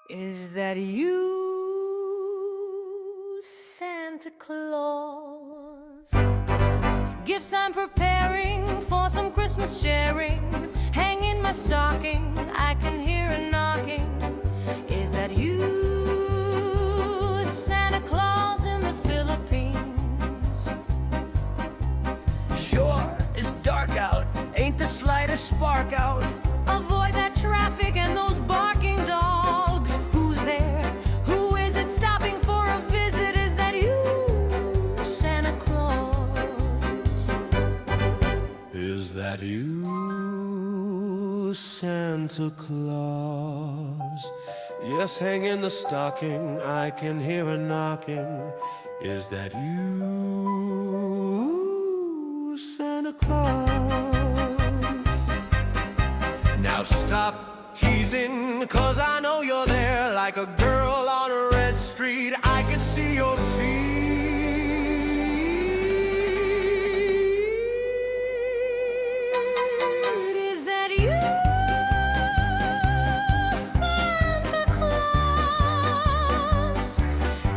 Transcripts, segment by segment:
Is that you, Santa Claus? Gifts I'm preparing for some Christmas sharing. Hang in my stocking, I can hear a knocking. Is that you, Santa Claus in the Philippines? Sure, it's dark out, ain't the slightest spark out. Avoid that traffic and those barking dogs. Who's there? Who is it stopping for a visit? Is that you, Santa Claus? Is that you, Santa Claus? Yes, hang in the stocking, I can hear a knocking. Is that you, Santa Claus? Now stop teasing, 'cause I know you're there. Like a girl on a red street, I can see your feet. Is that you, Santa Claus?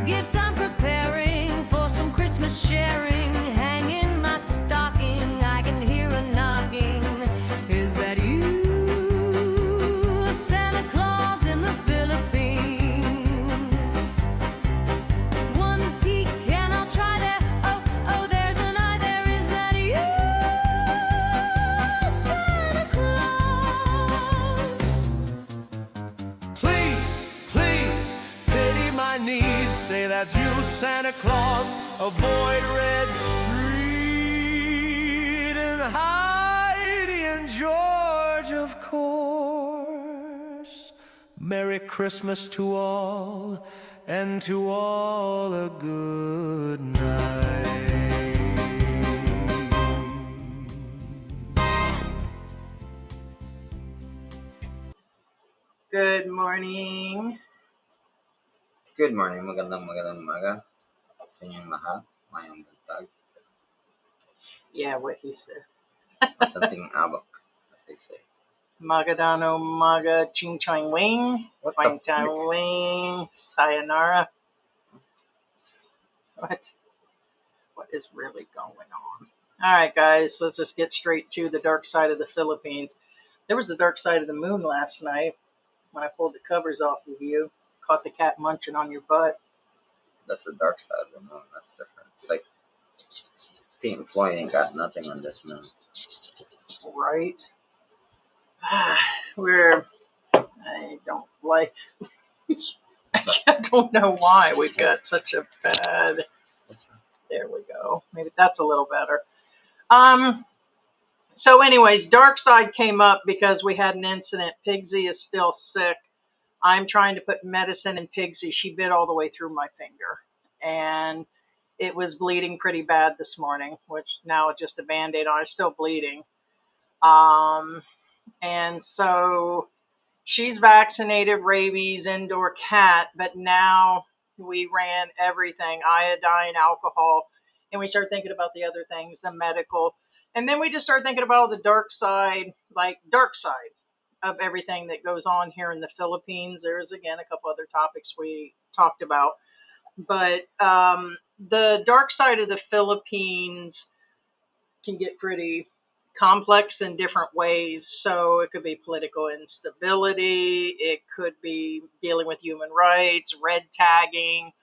Gifts I'm preparing for some Christmas sharing. Hang in my stocking, I can hear a knocking. Is that you, Santa Claus in the Philippines? One peek and I'll try there. Oh, oh, there's an eye there. Is that you, Santa Claus? Please, please, pity my knees. Say that's you, Santa Claus. Avoid Red Street and Heidi and George, of course. Merry Christmas to all, and to all a good night. Good morning. Good morning, magandang umaga sa inyong lahat. Mayang buntag. Yeah, what he said. Masanting abak, as they say. Magadano maga ching chang wing. What Fine the time frick? wing. Sayonara. What is really going on? Alright guys, let's just get straight to the dark side of the Philippines. There was the dark side of the moon last night when I pulled the covers off of you. Caught the cat munching on your butt. That's the dark side of the moon. That's different. It's like Pink Floyd ain't got nothing on this moon. Right? I don't like I don't know why we've got such a bad. There we go. Maybe that's a little better. So anyways, dark side came up because we had an incident. Pigsy is still sick. I'm trying to put medicine in Pigsy. She bit all the way through my finger, and it was bleeding pretty bad this morning, which now it's just a Band-Aid on. It's still bleeding. And so she's vaccinated, rabies, indoor cat, but now we ran everything, iodine, alcohol, and we started thinking about the other things, the medical. And then we just started thinking about all the dark side of everything that goes on here in the Philippines. There's, again, a couple other topics we talked about. But the dark side of the Philippines can get pretty complex in different ways. So it could be political instability. It could be dealing with human rights, red tagging,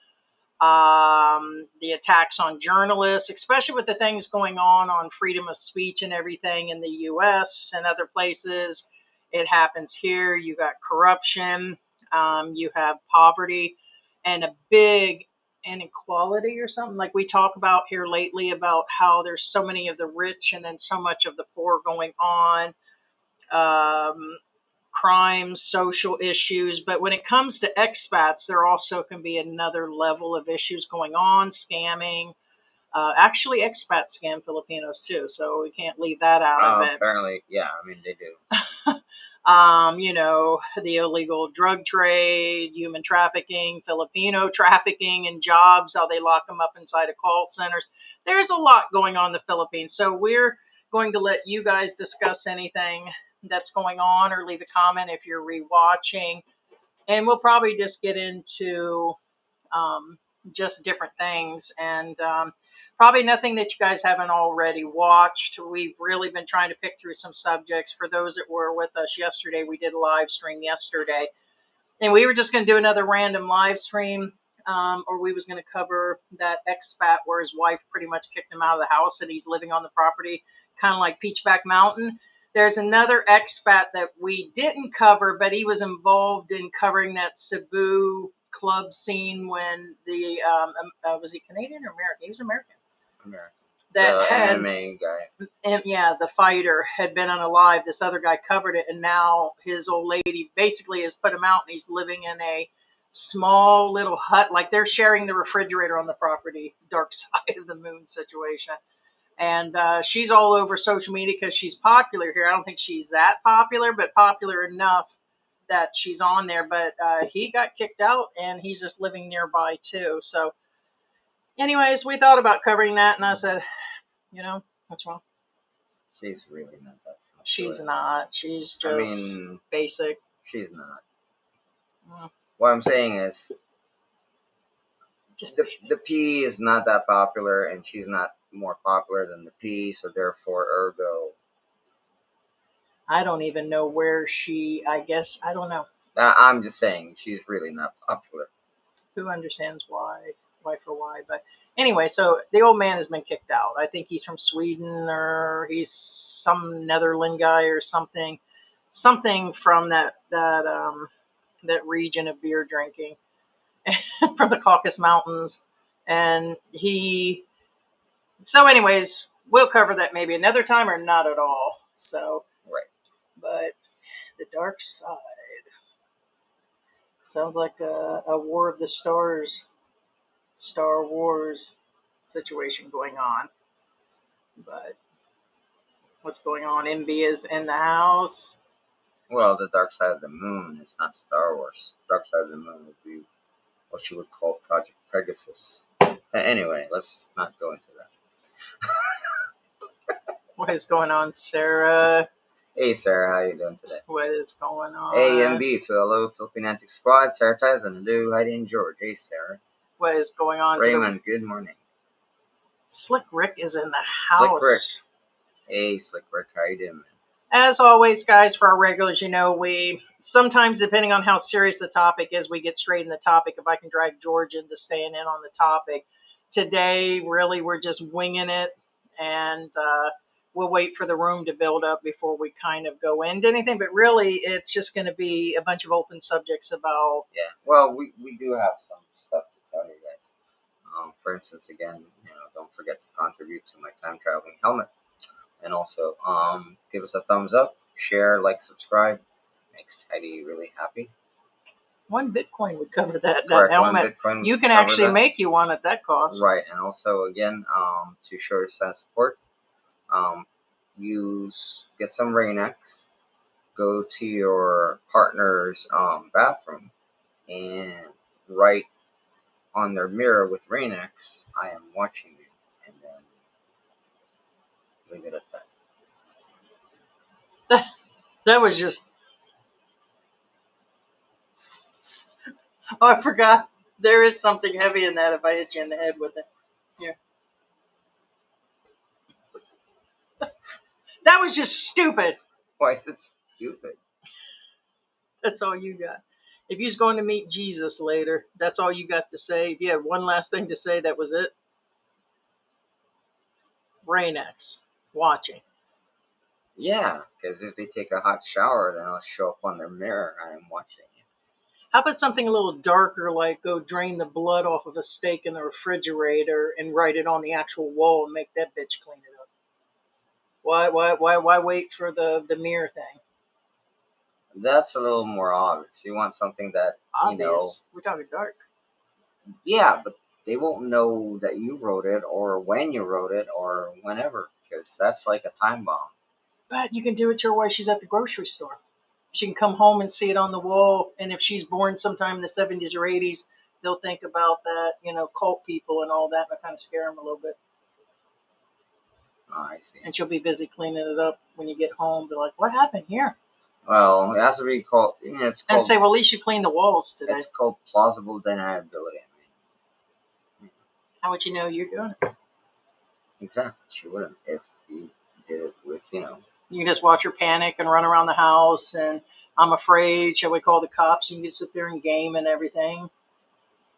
the attacks on journalists, especially with the things going on freedom of speech and everything in the U.S. and other places. It happens here. You got corruption. You have poverty and a big inequality or something like we talk about here lately about how there's so many of the rich and then so much of the poor going on, crimes, social issues. But when it comes to expats, there also can be another level of issues going on, scamming. Actually, expats scam Filipinos too, so we can't leave that out of it. Apparently, yeah, I mean, they do. The illegal drug trade, human trafficking, Filipino trafficking in jobs, how they lock them up inside of call centers. There's a lot going on in the Philippines. So we're going to let you guys discuss anything that's going on or leave a comment if you're rewatching. And we'll probably just get into just different things, and probably nothing that you guys haven't already watched. We've really been trying to pick through some subjects. For those that were with us yesterday, we did a live stream yesterday, and we were just going to do another random live stream, or we was going to cover that expat where his wife pretty much kicked him out of the house and he's living on the property, kind of like Peachback Mountain. There's another expat that we didn't cover, but he was involved in covering that Cebu club scene when the was he Canadian or American? He was American. American. That The had MMA guy. and yeah, the fighter had been unalive. This other guy covered it, and now his old lady basically has put him out, and he's living in a small little hut, like they're sharing the refrigerator on the property. Dark side of the moon situation. And she's all over social media because she's popular here. I don't think she's that popular, but popular enough that she's on there. But he got kicked out, and he's just living nearby too. So, anyways, we thought about covering that, and I said, what's wrong? She's really not that popular. She's not. She's just basic. She's not. Mm. What I'm saying is, Just the P is not that popular, and she's not more popular than the P, so therefore, ergo. I don't even know where she. I guess I don't know. I'm just saying, she's really not popular. Who understands why? Why? But anyway, so the old man has been kicked out. I think he's from Sweden, or he's some Netherland guy or something from that region of beer drinking from the Caucasus Mountains. And so anyways, we'll cover that maybe another time or not at all. So, Right. But the dark side sounds like a War of the Stars, Star Wars situation going on. But what's going on? Envy is in the house. Well, the dark side of the moon is not Star Wars. Dark side of the moon would be what you would call Project Pegasus. Anyway, let's not go into that. What is going on, Sarah? Hey, Sarah, how you doing today? What is going on? A and B, hello, Philippine Antique Squad, Sarah Tyson, hello, Heidi and George. Hey, Sarah. What is going on? Raymond, good morning. Slick Rick is in the house. Slick Rick. Hey, Slick Rick, how you doing, man? As always, guys, for our regulars, we sometimes, depending on how serious the topic is, we get straight in the topic. If I can drag George into staying in on the topic. Today, really, we're just winging it, and we'll wait for the room to build up before we kind of go into anything. But really, it's just going to be a bunch of open subjects about... Yeah, well, we do have some stuff to tell you guys. For instance, again, don't forget to contribute to my time traveling helmet. And also, give us a thumbs up, share, like, subscribe. Makes Heidi really happy. 1 Bitcoin would cover that Correct, helmet. 1 Bitcoin You can cover actually that. make you one at that cost. Right, and also, again, to show your sign of support, get some Rain-X, go to your partner's bathroom, and write on their mirror with Rain-X, I am watching you, and then leave it at that. That was just... Oh, I forgot. There is something heavy in that if I hit you in the head with it. Here. That was just stupid. Why is it stupid? That's all you got. If you was going to meet Jesus later, that's all you got to say. If you had one last thing to say, that was it. Rain-X. Watching. Yeah, because if they take a hot shower, then it'll show up on their mirror, I am watching you. How about something a little darker, like go drain the blood off of a steak in the refrigerator and write it on the actual wall and make that bitch clean it up? Why wait for the mirror thing? That's a little more obvious. You want something that, Obvious. We're talking dark. Yeah, but they won't know that you wrote it or when you wrote it or whenever, because that's like a time bomb. But you can do it to her while she's at the grocery store. She can come home and see it on the wall, and if she's born sometime in the 70s or 80s, they'll think about that, cult people and all that, and it'll kind of scare them a little bit. Oh, I see. And she'll be busy cleaning it up when you get home. Be like, what happened here? Well, it has to be called. It's And called. say, well, at least you cleaned the walls today. It's called plausible deniability. How would you know you're doing it? Exactly. She wouldn't if you did it with You just watch her panic and run around the house, and I'm afraid. Shall we call the cops? You can just sit there and game and everything.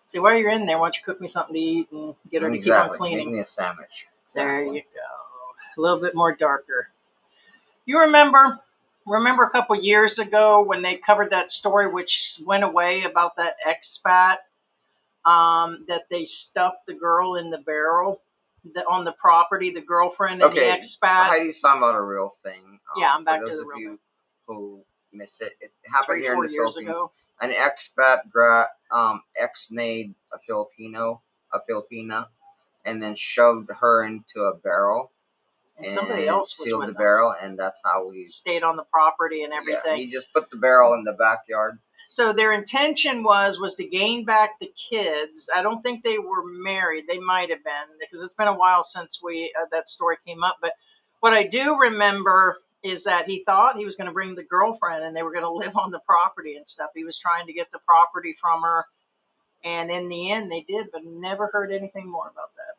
Say, while you're in there, why don't you cook me something to eat and get her to keep on Exactly. cleaning? Make me a sandwich. There Exactly. you go. A little bit more darker. You remember a couple years ago when they covered that story, which went away, about that expat, that they stuffed the girl in the barrel on the property, the girlfriend and the expat. Heidi's talking about a real thing. Yeah, I'm back for to those the of real you thing. who missed it, it happened 3, here in 4 the years Philippines. ago. An expat ex-nayed a Filipina, and then shoved her into a barrel And somebody else was sealed with the them. barrel, and that's how we Stayed on the property and everything. Yeah, he just put the barrel in the backyard. So their intention was to gain back the kids. I don't think they were married. They might have been, because it's been a while since that story came up. But what I do remember is that he thought he was going to bring the girlfriend and they were going to live on the property and stuff. He was trying to get the property from her, and in the end they did, but never heard anything more about that.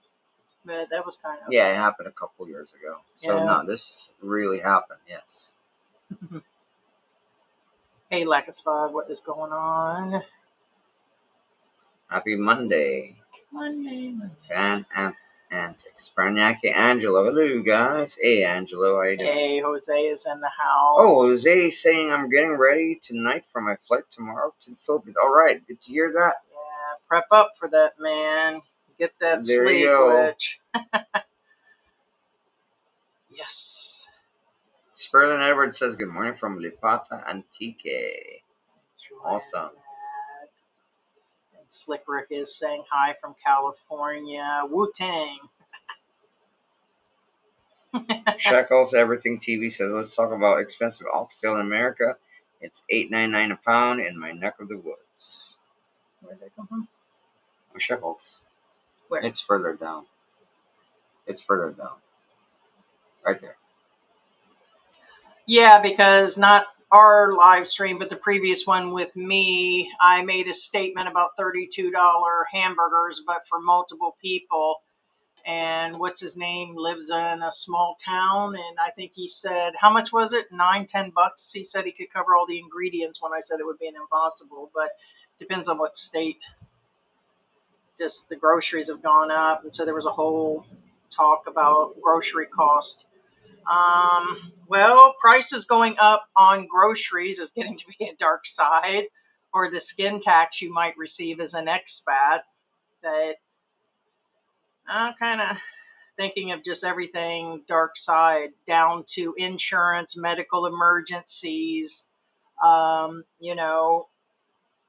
But that was kind of Yeah, it happened a couple years ago. So Yeah. no, this really happened. Yes. Hey, Lack of Spot, what is going on? Happy Monday. Monday. Fan antics. Paranaque Angelo. Hello, guys. Hey, Angelo. How you doing? Hey, Jose is in the house. Oh, Jose saying I'm getting ready tonight for my flight tomorrow to the Philippines. All right, good to hear that. Yeah, prep up for that, man. Get that There sleep, you go. Rich. Yes. Sperlin Edwards says good morning from Lipata Antique. Awesome. And Slick Rick is saying hi from California. Wu-Tang. Shekels Everything TV says let's talk about expensive oxtail in America. It's $8.99 a pound in my neck of the woods. Where did they come from? Shekels. Where? It's further down. Right there. Yeah, because not our live stream, but the previous one with me, I made a statement about $32 hamburgers, but for multiple people. And what's his name lives in a small town, and I think he said, how much was it? $9-10. He said he could cover all the ingredients when I said it would be an impossible, but depends on what state. Just the groceries have gone up, and so there was a whole talk about grocery cost. Well, prices going up on groceries is getting to be a dark side, or the skin tax you might receive as an expat. That I'm kind of thinking of just everything dark side, down to insurance, medical emergencies. You know,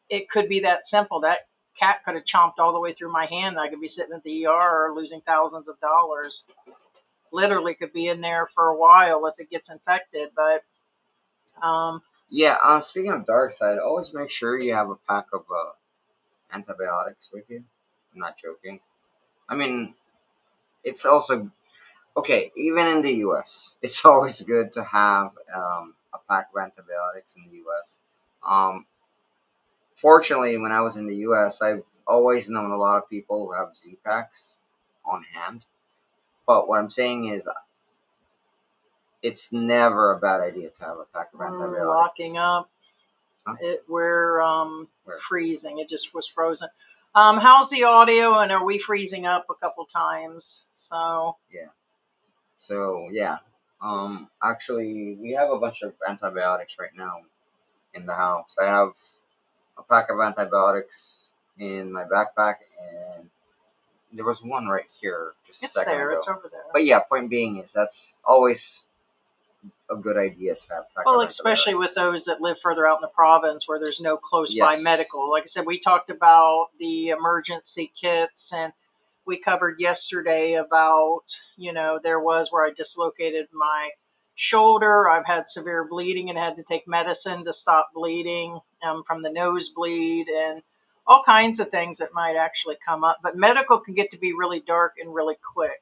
it could be that simple. That cat could have chomped all the way through my hand. I could be sitting at the ER losing thousands of dollars. Literally could be in there for a while if it gets infected. But Yeah, speaking of dark side, always make sure you have a pack of antibiotics with you. I'm not joking. I mean, it's also okay, even in the US, it's always good to have a pack of antibiotics in the US. Fortunately, when I was in the US, I've always known a lot of people who have Z packs on hand. But what I'm saying is, it's never a bad idea to have a pack of antibiotics. locking up. Huh? We're Where? freezing. It just was frozen. How's the audio? And are we freezing up a couple times? So Yeah. So yeah. Actually, we have a bunch of antibiotics right now in the house. I have a pack of antibiotics in my backpack, and there was one right here just a it's second there. ago. It's over there. But yeah, point being is that's always a good idea to have a pack Well, of especially with antibiotics. those that live further out in the province where there's no close by Yes. medical. Like I said, we talked about the emergency kits, and we covered yesterday about, there was where I dislocated my shoulder. I've had severe bleeding and had to take medicine to stop bleeding from the nosebleed, and all kinds of things that might actually come up. But medical can get to be really dark and really quick.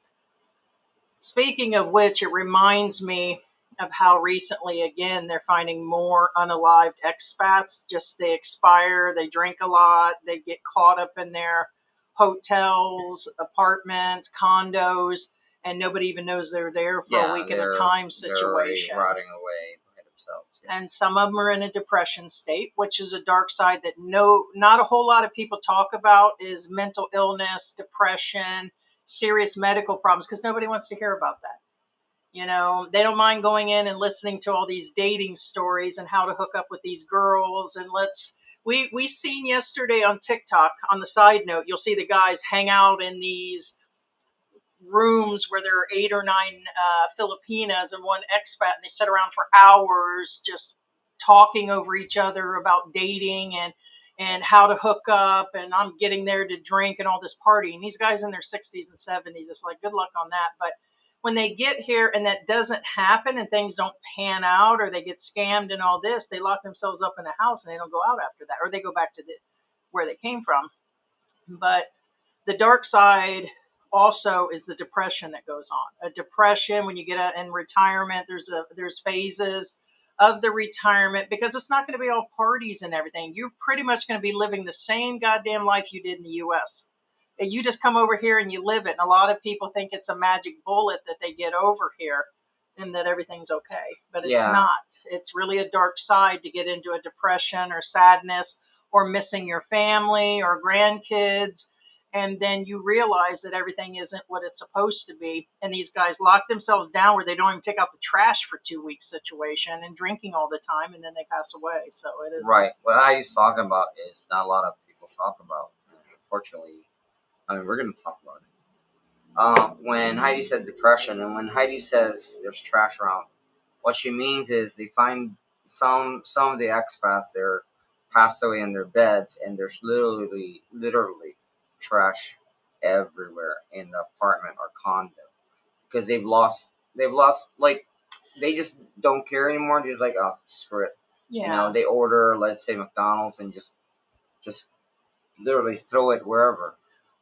Speaking of which, it reminds me, of how recently, again, they're finding more unalived expats. Just they expire, they drink a lot, they get caught up in their hotels, apartments, condos, and nobody even knows they're there for a week at a time they're already situation. rotting away by themselves. Yes. And some of them are in a depression state, which is a dark side that not a whole lot of people talk about, is mental illness, depression, serious medical problems, because nobody wants to hear about that. You know, they don't mind going in and listening to all these dating stories and how to hook up with these girls. And we seen yesterday on TikTok, on the side note, you'll see the guys hang out in these rooms where there are 8 or 9 Filipinas and one expat, and they sit around for hours just talking over each other about dating and how to hook up, and I'm getting there to drink and all this party. And these guys in their 60s and 70s, it's like, good luck on that. But when they get here and that doesn't happen and things don't pan out, or they get scammed and all this, they lock themselves up in a house and they don't go out after that, or they go back to where they came from. But the dark side also is the depression that goes on. A depression when you get in retirement, there's phases of the retirement, because it's not going to be all parties and everything. You're pretty much going to be living the same goddamn life you did in the US. You just come over here and you live it. And a lot of people think it's a magic bullet that they get over here and that everything's okay. But it's not. It's really a dark side to get into a depression or sadness or missing your family or grandkids. And then you realize that everything isn't what it's supposed to be. And these guys lock themselves down where they don't even take out the trash for 2 weeks situation, and drinking all the time, and then they pass away. So it is. Right. What Heidi's talking about is not a lot of people talk about. Unfortunately, I mean, we're going to talk about it. When Heidi said depression, and when Heidi says there's trash around, what she means is they find some of the expats, they're passed away in their beds, and there's literally trash everywhere in the apartment or condo, because they've lost, like, they just don't care anymore. They're just like, oh, screw it. Yeah. You know, they order, let's say, McDonald's, and just literally throw it wherever.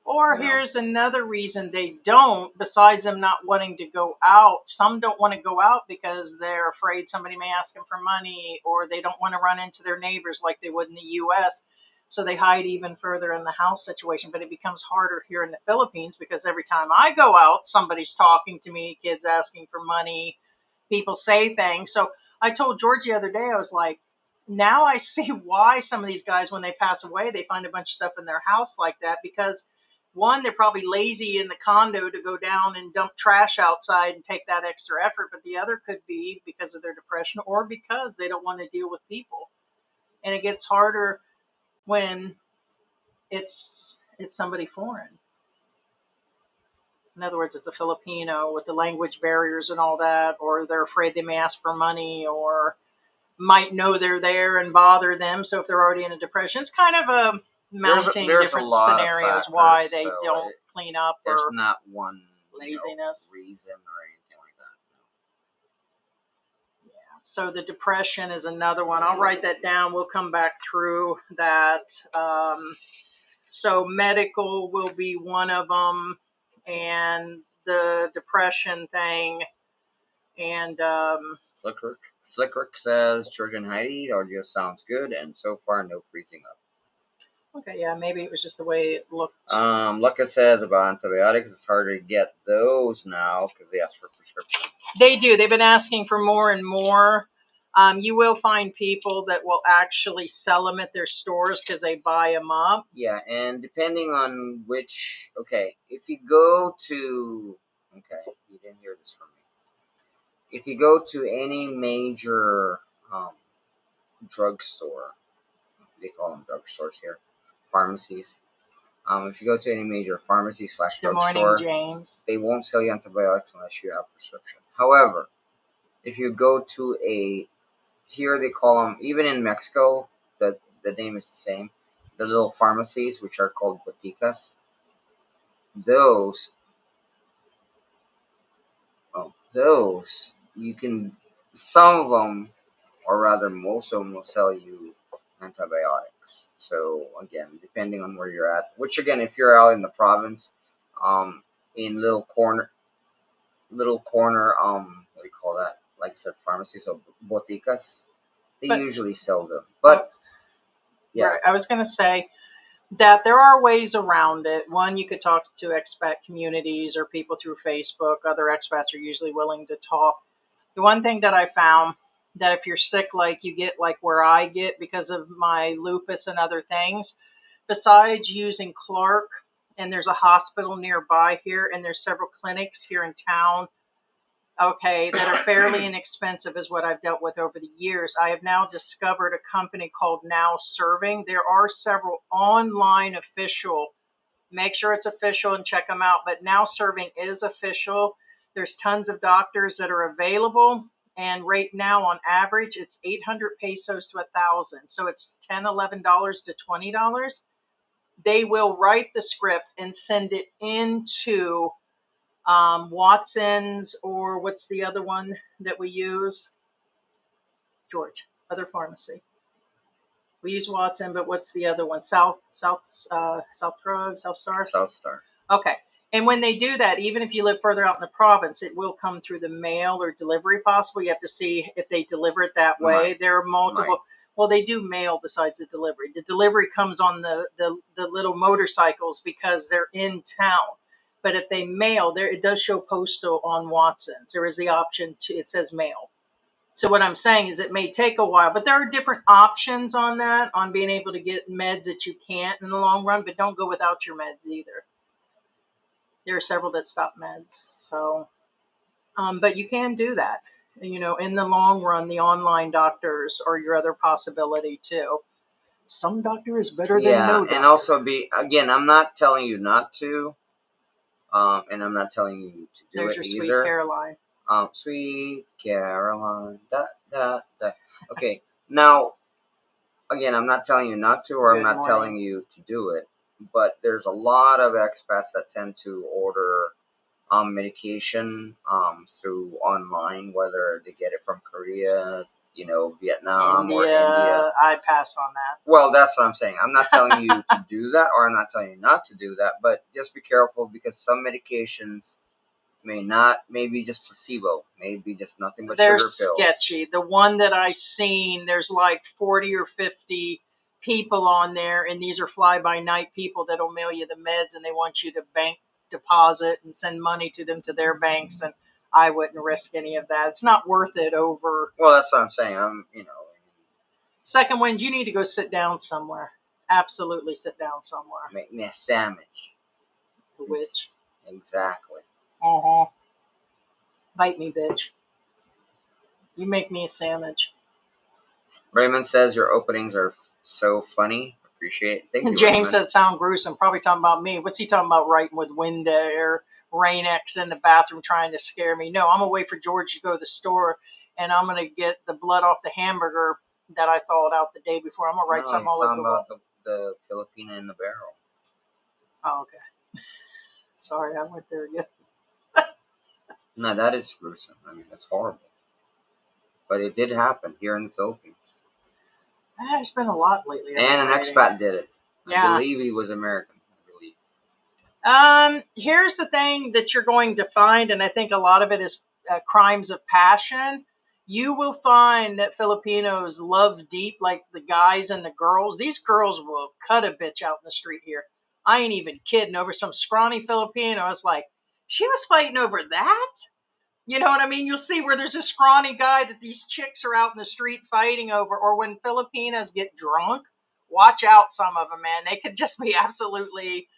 Or here's another reason they don't, besides them not wanting to go out. Some don't want to go out because they're afraid somebody may ask them for money, or they don't want to run into their neighbors like they would in the U.S., so they hide even further in the house situation. But it becomes harder here in the Philippines, because every time I go out, somebody's talking to me, kids asking for money, people say things. So I told George the other day, I was like, now I see why some of these guys, when they pass away, they find a bunch of stuff in their house like that, because one, they're probably lazy in the condo to go down and dump trash outside and take that extra effort. But the other could be because of their depression, or because they don't want to deal with people. And it gets harder when it's somebody foreign. In other words, it's a Filipino with the language barriers and all that, or they're afraid they may ask for money, or might know they're there and bother them. So if they're already in a depression, it's kind of a mounting there's different a lot scenarios of factors, why they so don't clean up, there's or not one laziness, reason or anything like that. Yeah. So the depression is another one. I'll write that down. We'll come back through that. So medical will be one of them, and the depression thing, and Slickrick says, George and Heidi, audio sounds good, and so far no freezing up. Okay, yeah, maybe it was just the way it looked. Lucas says about antibiotics, it's harder to get those now because they ask for prescription. They do. They've been asking for more and more. You will find people that will actually sell them at their stores because they buy them up. Yeah, and depending on which, if you go to, you didn't hear this from me. If you go to any major drugstore, they call them drugstores here, pharmacies. If you go to any major pharmacy / Good drugstore, morning, James. they won't sell you antibiotics unless you have a prescription. However, if you go to here they call them, even in Mexico, the name is the same, the little pharmacies, which are called boticas, those, you can, some of them, or rather most of them, will sell you antibiotics. So again, depending on where you're at, which again, if you're out in the province, in little corner, what do you call that? like I said, pharmacies or boticas, they But usually sell them. But yeah, right, I was going to say that there are ways around it. One, you could talk to expat communities or people through Facebook. Other expats are usually willing to talk. The one thing that I found that if you're sick, like you get like where I get because of my lupus and other things, besides using Clark, and there's a hospital nearby here, and there's several clinics here in town, okay, that are fairly inexpensive is what I've dealt with over the years. I have now discovered a company called Now Serving. There are several online official, make sure it's official and check them out, but Now Serving is official. There's tons of doctors that are available, and right now on average it's 800 pesos to 1,000, so it's $10, $11 to $20. They will write the script and send it into Watson's, or what's the other one that we use? George, other pharmacy. We use Watson, but what's the other one? South Drug, South Star. South Star. Okay. And when they do that, even if you live further out in the province, it will come through the mail or delivery possible. You have to see if they deliver it that way. Right. There are multiple. Right. Well, they do mail besides the delivery. The delivery comes on the little motorcycles because they're in town. But if they mail, there it does show postal on Watson's. There is the option to, it says mail. So what I'm saying is it may take a while, but there are different options on that, on being able to get meds that you can't in the long run, but don't go without your meds either. There are several that stop meds. So, but you can do that. You know, in the long run, the online doctors are your other possibility too. Some doctor is better than no doctor. And also again, I'm not telling you not to, and I'm not telling you to do There's it your sweet either. Caroline. Sweet Caroline. Okay. Now, again, I'm not telling you not to, or I'm not telling you to do it. But there's a lot of expats that tend to order medication through online, whether they get it from Korea, Vietnam, or India. I pass on that. Well, that's what I'm saying. I'm not telling you to do that, or I'm not telling you not to do that, but just be careful because some medications may be just placebo, maybe just nothing but They're sugar pills. sketchy. The one that I seen, there's like 40 or 50 people on there, and these are fly-by-night people that'll mail you the meds, and they want you to bank deposit and send money to them to their banks, and I wouldn't risk any of that. It's not worth it over. Well, that's what I'm saying. Second wind, you need to go sit down somewhere. Absolutely sit down somewhere. Make me a sandwich. The witch. Exactly. Uh-huh. Bite me, bitch. You make me a sandwich. Raymond says your openings are so funny. Appreciate it. Thank you, James Raymond. says sound gruesome. Probably talking about me. What's he talking about? Writing with Windex, Rain-X in the bathroom trying to scare me. No, I'm gonna wait for George to go to the store, and I'm gonna get the blood off the hamburger that I thawed out the day before. I'm gonna write something all over the wall. About the Filipina in the barrel. Oh, okay. Sorry, I went there again. No, that is gruesome. I mean, that's horrible. But it did happen here in the Philippines. There's been a lot lately. And an expat did it. Yeah. I believe he was American. Here's the thing that you're going to find, and I think a lot of it is crimes of passion. You will find that Filipinos love deep, like the guys and the girls. These girls will cut a bitch out in the street here. I ain't even kidding. Over some scrawny Filipino, I was like, she was fighting over that? You know what I mean? You'll see where there's a scrawny guy that these chicks are out in the street fighting over. Or when Filipinas get drunk, watch out, some of them, man. They could just be absolutely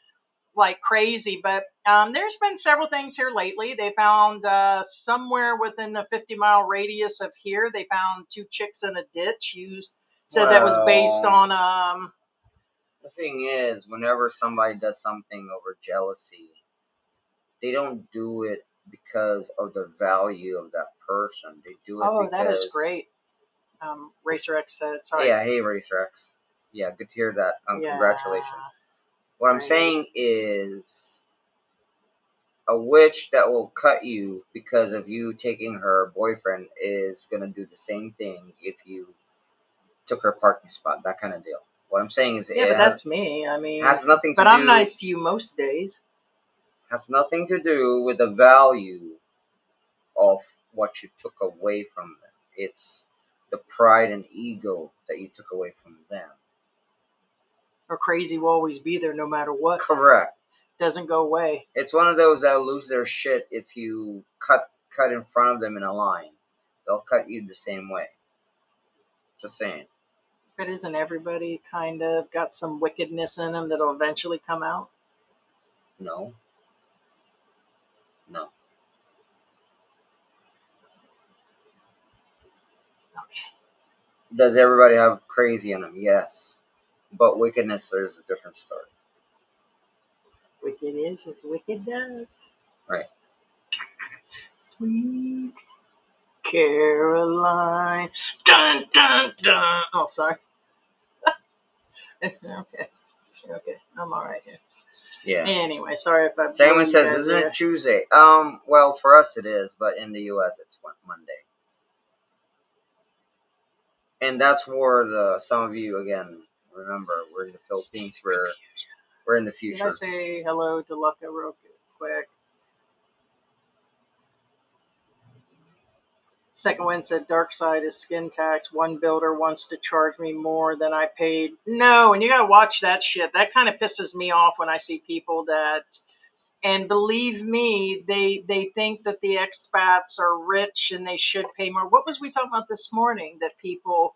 like crazy. But there's been several things here lately. They found somewhere within the 50-mile radius of here, they found 2 chicks in a ditch. You said that was based on... The thing is, whenever somebody does something over jealousy, they don't do it because of the value of that person. They do it because... that is great. Racer X said, sorry. Yeah, hey, Racer X. Yeah, good to hear that. Congratulations. What I'm saying is a witch that will cut you because of you taking her boyfriend is going to do the same thing if you took her parking spot, that kind of deal. What I'm saying is... Yeah, but that's me. I mean... Has nothing to do... But I'm nice to you most days. Has nothing to do with the value of what you took away from them. It's the pride and ego that you took away from them. Or crazy will always be there no matter what. Correct. Doesn't go away. It's one of those that lose their shit if you cut in front of them in a line. They'll cut you the same way. Just saying. But isn't everybody kind of got some wickedness in them that'll eventually come out? No. No. Okay. Does everybody have crazy in them? Yes. But wickedness, there's a different story. Wicked is as wicked does. Right. Sweet Caroline. Dun, dun, dun. Oh, sorry. Okay. Okay. I'm all right here. Yeah. Anyway, sorry if I. Simon says, isn't it Tuesday? Well, for us it is, but in the U.S. it's Monday. And that's where some of you, again, remember, we're in the Philippines, we're in the future. Did I say hello to Lucca real quick? Second one said, dark side is skin tax. One builder wants to charge me more than I paid. No, and you got to watch that shit. That kind of pisses me off when I see people that, and believe me, they think that the expats are rich and they should pay more. What was we talking about this morning? That people,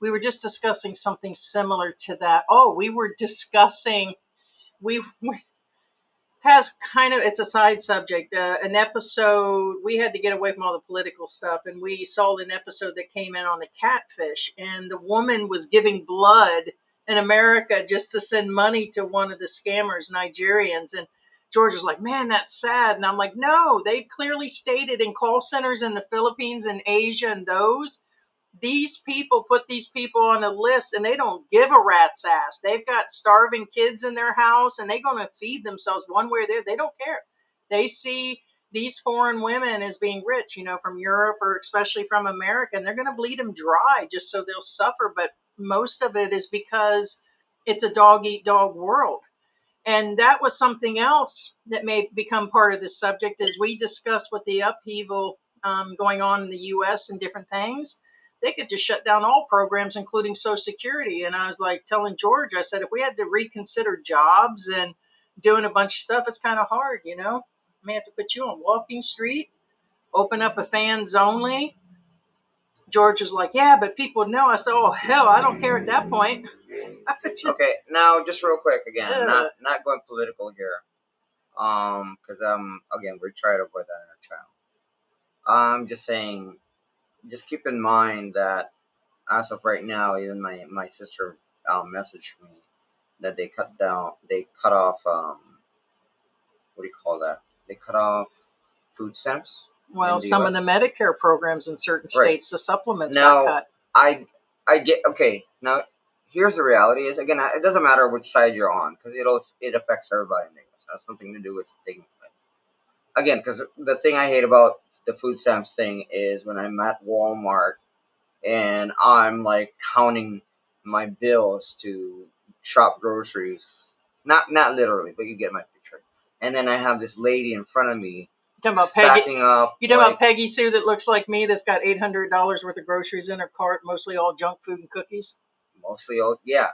we were just discussing something similar to that. Oh, we were discussing, we has kind of, it's a side subject, an episode. We had to get away from all the political stuff, and we saw an episode that came in on the catfish, and the woman was giving blood in America just to send money to one of the scammers, Nigerians. And George was like, man, that's sad. And I'm like, no, they've clearly stated in call centers in the Philippines and Asia and these people put these people on a list, and they don't give a rat's ass. They've got starving kids in their house, and they're going to feed themselves one way or the other. They don't care. They see these foreign women as being rich, from Europe or especially from America, and they're going to bleed them dry just so they'll suffer. But most of it is because it's a dog-eat-dog world. And that was something else that may become part of this subject as we discuss with the upheaval going on in the U.S. and different things. They could just shut down all programs, including Social Security. And I was like telling George, I said, if we had to reconsider jobs and doing a bunch of stuff, it's kind of hard, I may have to put you on Walking Street, open up a fans only. George was like, yeah, but people would know. I said, oh, hell, I don't care at that point. Okay, now just real quick again, not going political here, because again, we try to avoid that in our channel. I'm just saying, just keep in mind that as of right now, even my sister messaged me that they cut off, what do you call that? They cut off food stamps. Well, some US. of the Medicare programs in certain states, the supplements now, got cut. I get, okay, now here's the reality is, again, it doesn't matter which side you're on, because it affects everybody in the US. It has something to do with taking sides. Again, because the thing I hate about the food stamps thing is when I'm at Walmart and I'm like counting my bills to shop groceries. Not literally, but you get my picture. And then I have this lady in front of me stacking up. You talking about Peggy Sue that looks like me that's got $800 worth of groceries in her cart, mostly all junk food and cookies? Mostly all, yeah.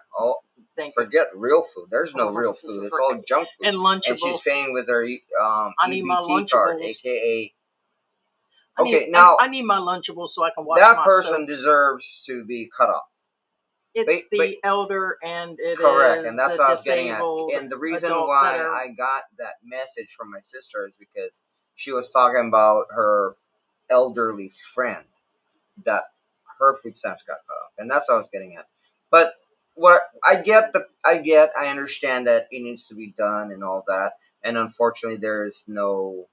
Forget real food. There's no real food. It's all junk food. And Lunchables. And she's paying with her I need my EBT card, Lunchables. a.k.a. I need my Lunchables so I can watch that my person soap. deserves to be cut off. It's the elder and it correct, is and that's the what I was getting at. disabled And the reason adults why that are- I got that message from my sister is because she was talking about her elderly friend that her food stamps got cut off, and that's what I was getting at. But what I understand that it needs to be done and all that, and unfortunately there is no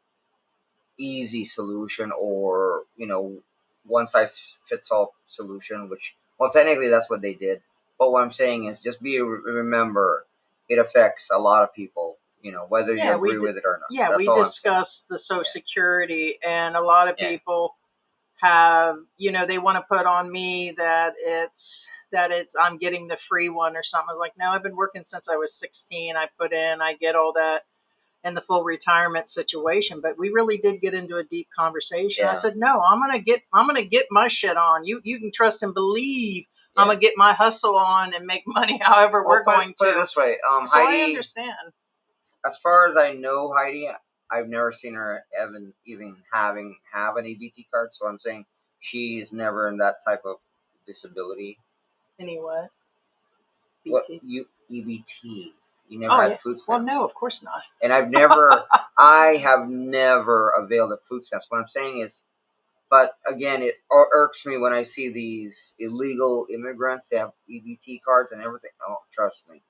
easy solution or one size fits all solution, which, well, technically that's what they did. But what I'm saying is just remember it affects a lot of people, whether you agree with it or not. Yeah, that's we discussed the Social Security, and a lot of people have, they want to put on me that it's I'm getting the free one or something. I was like, no, I've been working since I was 16. I put in, I get all that and the full retirement situation. But we really did get into a deep conversation. I Yeah. said, no, I'm gonna get my shit on. You can trust and believe I'm Yeah. gonna get my hustle on and make money however we're going Put it to. this way, So I Heidi. understand. As far as I know, Heidi, I've never seen her even have an EBT card. So I'm saying she's never in that type of disability. Anyway, What BT. you EBT? You never Oh had yeah. food Well, stamps. no, of course not. And I have never availed of food stamps. What I'm saying is, but again, it irks me when I see these illegal immigrants. They have EBT cards and everything. Oh, trust me,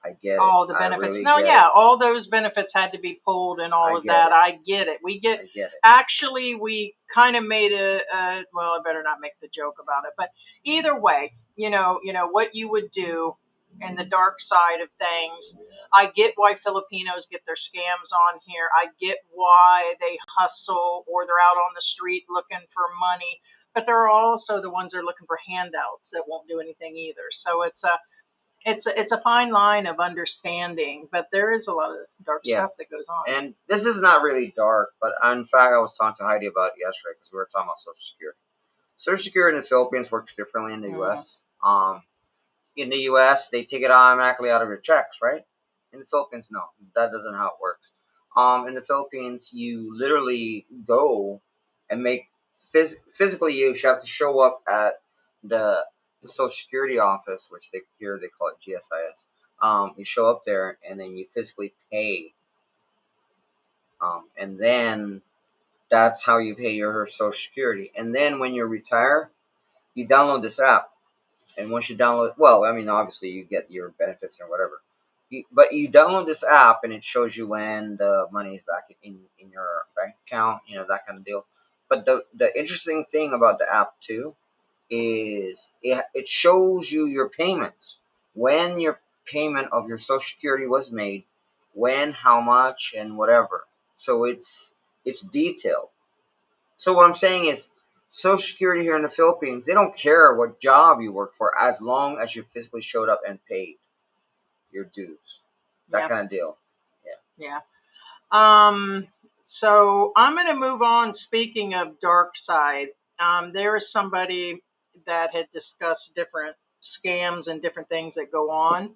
I get it. All the I benefits. really No, get yeah, it. all those benefits had to be pulled and all I of get that. it. I get it. I get it. Actually, we kind of made well, I better not make the joke about it, but either way, what you would do in the dark side of things. I get why Filipinos get their scams on here. I get why they hustle or they're out on the street looking for money, but there are also the ones that are looking for handouts that won't do anything either. So it's a fine line of understanding, but there is a lot of dark Yeah. stuff that goes on. And this is not really dark, but in fact, I was talking to Heidi about it yesterday because we were talking about Social Security. Social Security in the Philippines works differently in the U.S. In the U.S., they take it automatically out of your checks, right? In the Philippines, no, that doesn't how it works. In the Philippines, you literally go and make physically. You have to show up at the Social Security office, which they call it GSIS. You show up there and then you physically pay, and then that's how you pay your Social Security. And then when you retire, you download this app. And once you download, well, I mean, obviously you get your benefits and whatever. But you download this app and it shows you when the money is back in your bank account, that kind of deal. But the interesting thing about the app too is it shows you your payments, when your payment of your Social Security was made, when, how much, and whatever. So it's detailed. So what I'm saying is, Social Security here in the Philippines, they don't care what job you work for as long as you physically showed up and paid your dues. That Yeah. kind of deal. Yeah. So I'm going to move on. Speaking of dark side, there is somebody that had discussed different scams and different things that go on,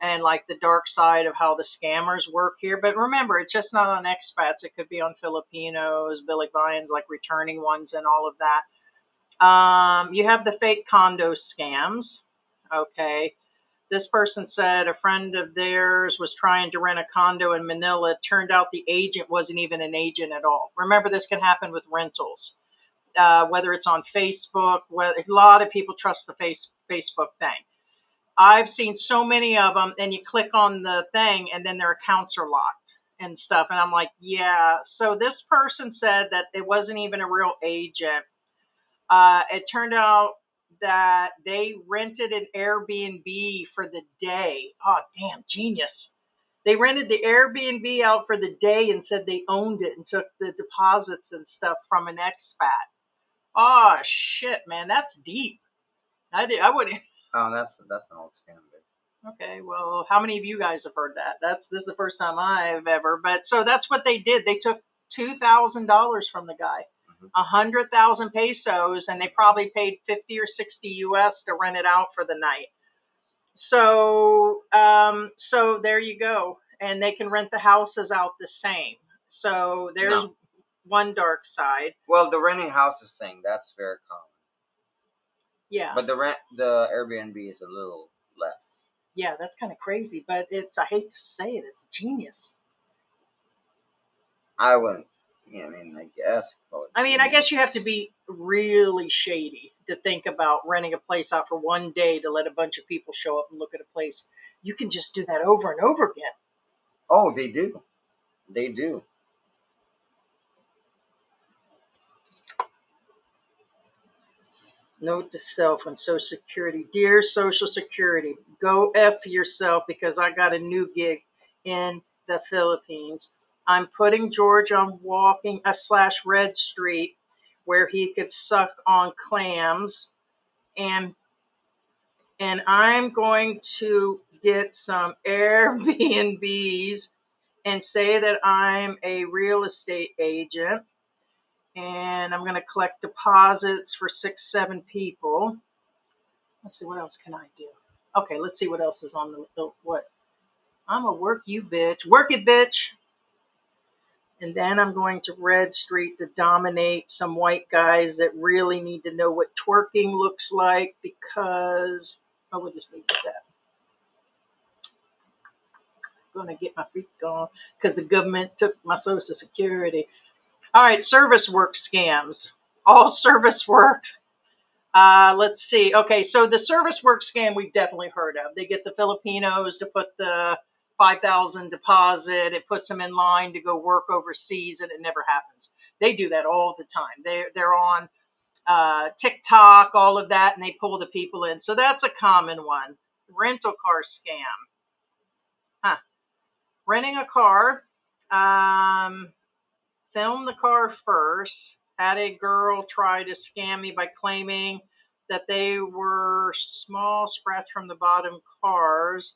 and like the dark side of how the scammers work here. But remember, it's just not on expats. It could be on Filipinos, Billy Bayans, like returning ones and all of that. You have the fake condo scams. Okay. This person said a friend of theirs was trying to rent a condo in Manila. Turned out the agent wasn't even an agent at all. Remember, this can happen with rentals, whether it's on Facebook. A lot of people trust the Facebook thing. I've seen so many of them, and you click on the thing, and then their accounts are locked and stuff. And I'm like, yeah. So this person said that it wasn't even a real agent. It turned out that they rented an Airbnb for the day. Oh, damn, genius. They rented the Airbnb out for the day and said they owned it and took the deposits and stuff from an expat. Oh, shit, man. That's deep. I wouldn't. Oh, that's an old scam, dude. Okay, well, how many of you guys have heard that? This is the first time I've ever. But so that's what they did. They took $2,000 from the guy, 100,000 pesos, and they probably paid 50 or 60 US to rent it out for the night. So, so there you go, and they can rent the houses out the same. So there's one dark side. Well, the renting houses thing, that's very common. Yeah. But the Airbnb is a little less. Yeah, that's kind of crazy, but I hate to say it, it's genius. I wouldn't. Yeah, I guess. I guess you have to be really shady to think about renting a place out for one day to let a bunch of people show up and look at a place. You can just do that over and over again. Oh, they do. They do. Note to self on Social Security. Dear Social Security, go F yourself because I got a new gig in the Philippines. I'm putting George on walking / Red Street where he could suck on clams, and I'm going to get some Airbnbs and say that I'm a real estate agent and I'm going to collect deposits for 6-7 people. Let's see, what else can I do? Okay, let's see what else is on the what. I'm a work you bitch. Work it, bitch. And then I'm going to Red Street to dominate some white guys that really need to know what twerking looks like because, oh, we'll just leave it at that. I'm going to get my feet gone because the government took my Social Security. All right, service work scams. All service work. Let's see. Okay, so the service work scam we've definitely heard of. They get the Filipinos to put the 5,000 deposit. It puts them in line to go work overseas, and it never happens. They do that all the time. They're on TikTok, all of that, and they pull the people in. So that's a common one. Rental car scam. Huh. Renting a car. Filmed the car first. Had a girl try to scam me by claiming that they were small scratch from the bottom cars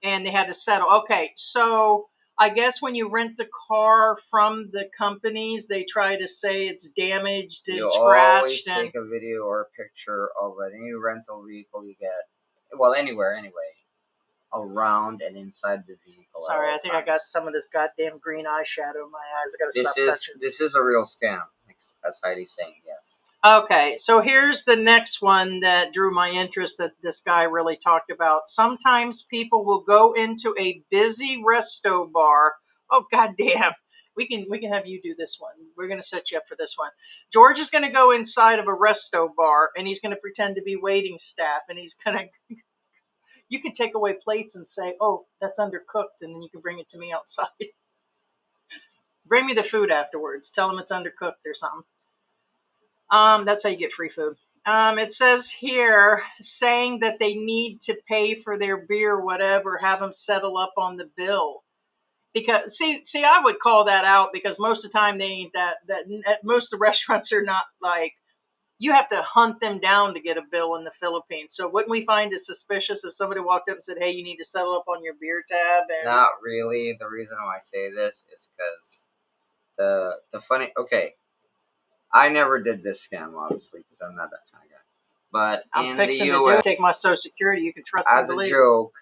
and they had to settle. Okay, so I guess when you rent the car from the companies, they try to say it's damaged and You always scratched. take a video or a picture of any rental vehicle you get. Well, anywhere, anyway. Around and inside the vehicle. Sorry, I think I got some of this goddamn green eyeshadow in my eyes. I gotta stop touching. This is a real scam, as Heidi's saying. Yes. Okay, so here's the next one that drew my interest that this guy really talked about. Sometimes people will go into a busy resto bar. Oh goddamn. We can have you do this one. We're gonna set you up for this one. George is gonna go inside of a resto bar and he's gonna pretend to be waiting staff and he's gonna you can take away plates and say, oh, that's undercooked, and then you can bring it to me outside. Bring me the food afterwards. Tell them it's undercooked or something. That's how you get free food. It says here, saying that they need to pay for their beer, whatever, have them settle up on the bill. Because see, I would call that out because most of the time they ain't that. Most of the restaurants are not like. You have to hunt them down to get a bill in the Philippines. So wouldn't we find it suspicious if somebody walked up and said, hey, you need to settle up on your beer tab? And not really. The reason why I say this is because the funny. Okay, I never did this scam, obviously, because I'm not that kind of guy. But I'm in fixing the to US, take my Social Security. You can trust as and a believe. joke,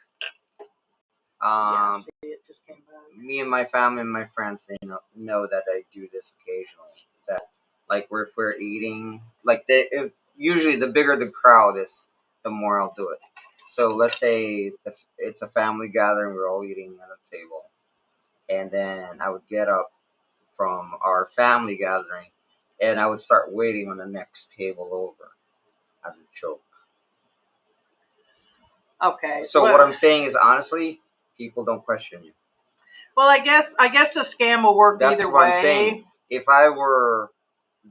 Yeah, see, it just came back. me and my family and my friends, they know that I do this occasionally. That like if we're eating, like usually the bigger the crowd is, the more I'll do it. So let's say it's a family gathering, we're all eating at a table, and then I would get up from our family gathering, and I would start waiting on the next table over, as a joke. Okay. So well, what I'm saying is, honestly, people don't question you. Well, I guess the scam will work That's either what way. I'm saying. If I were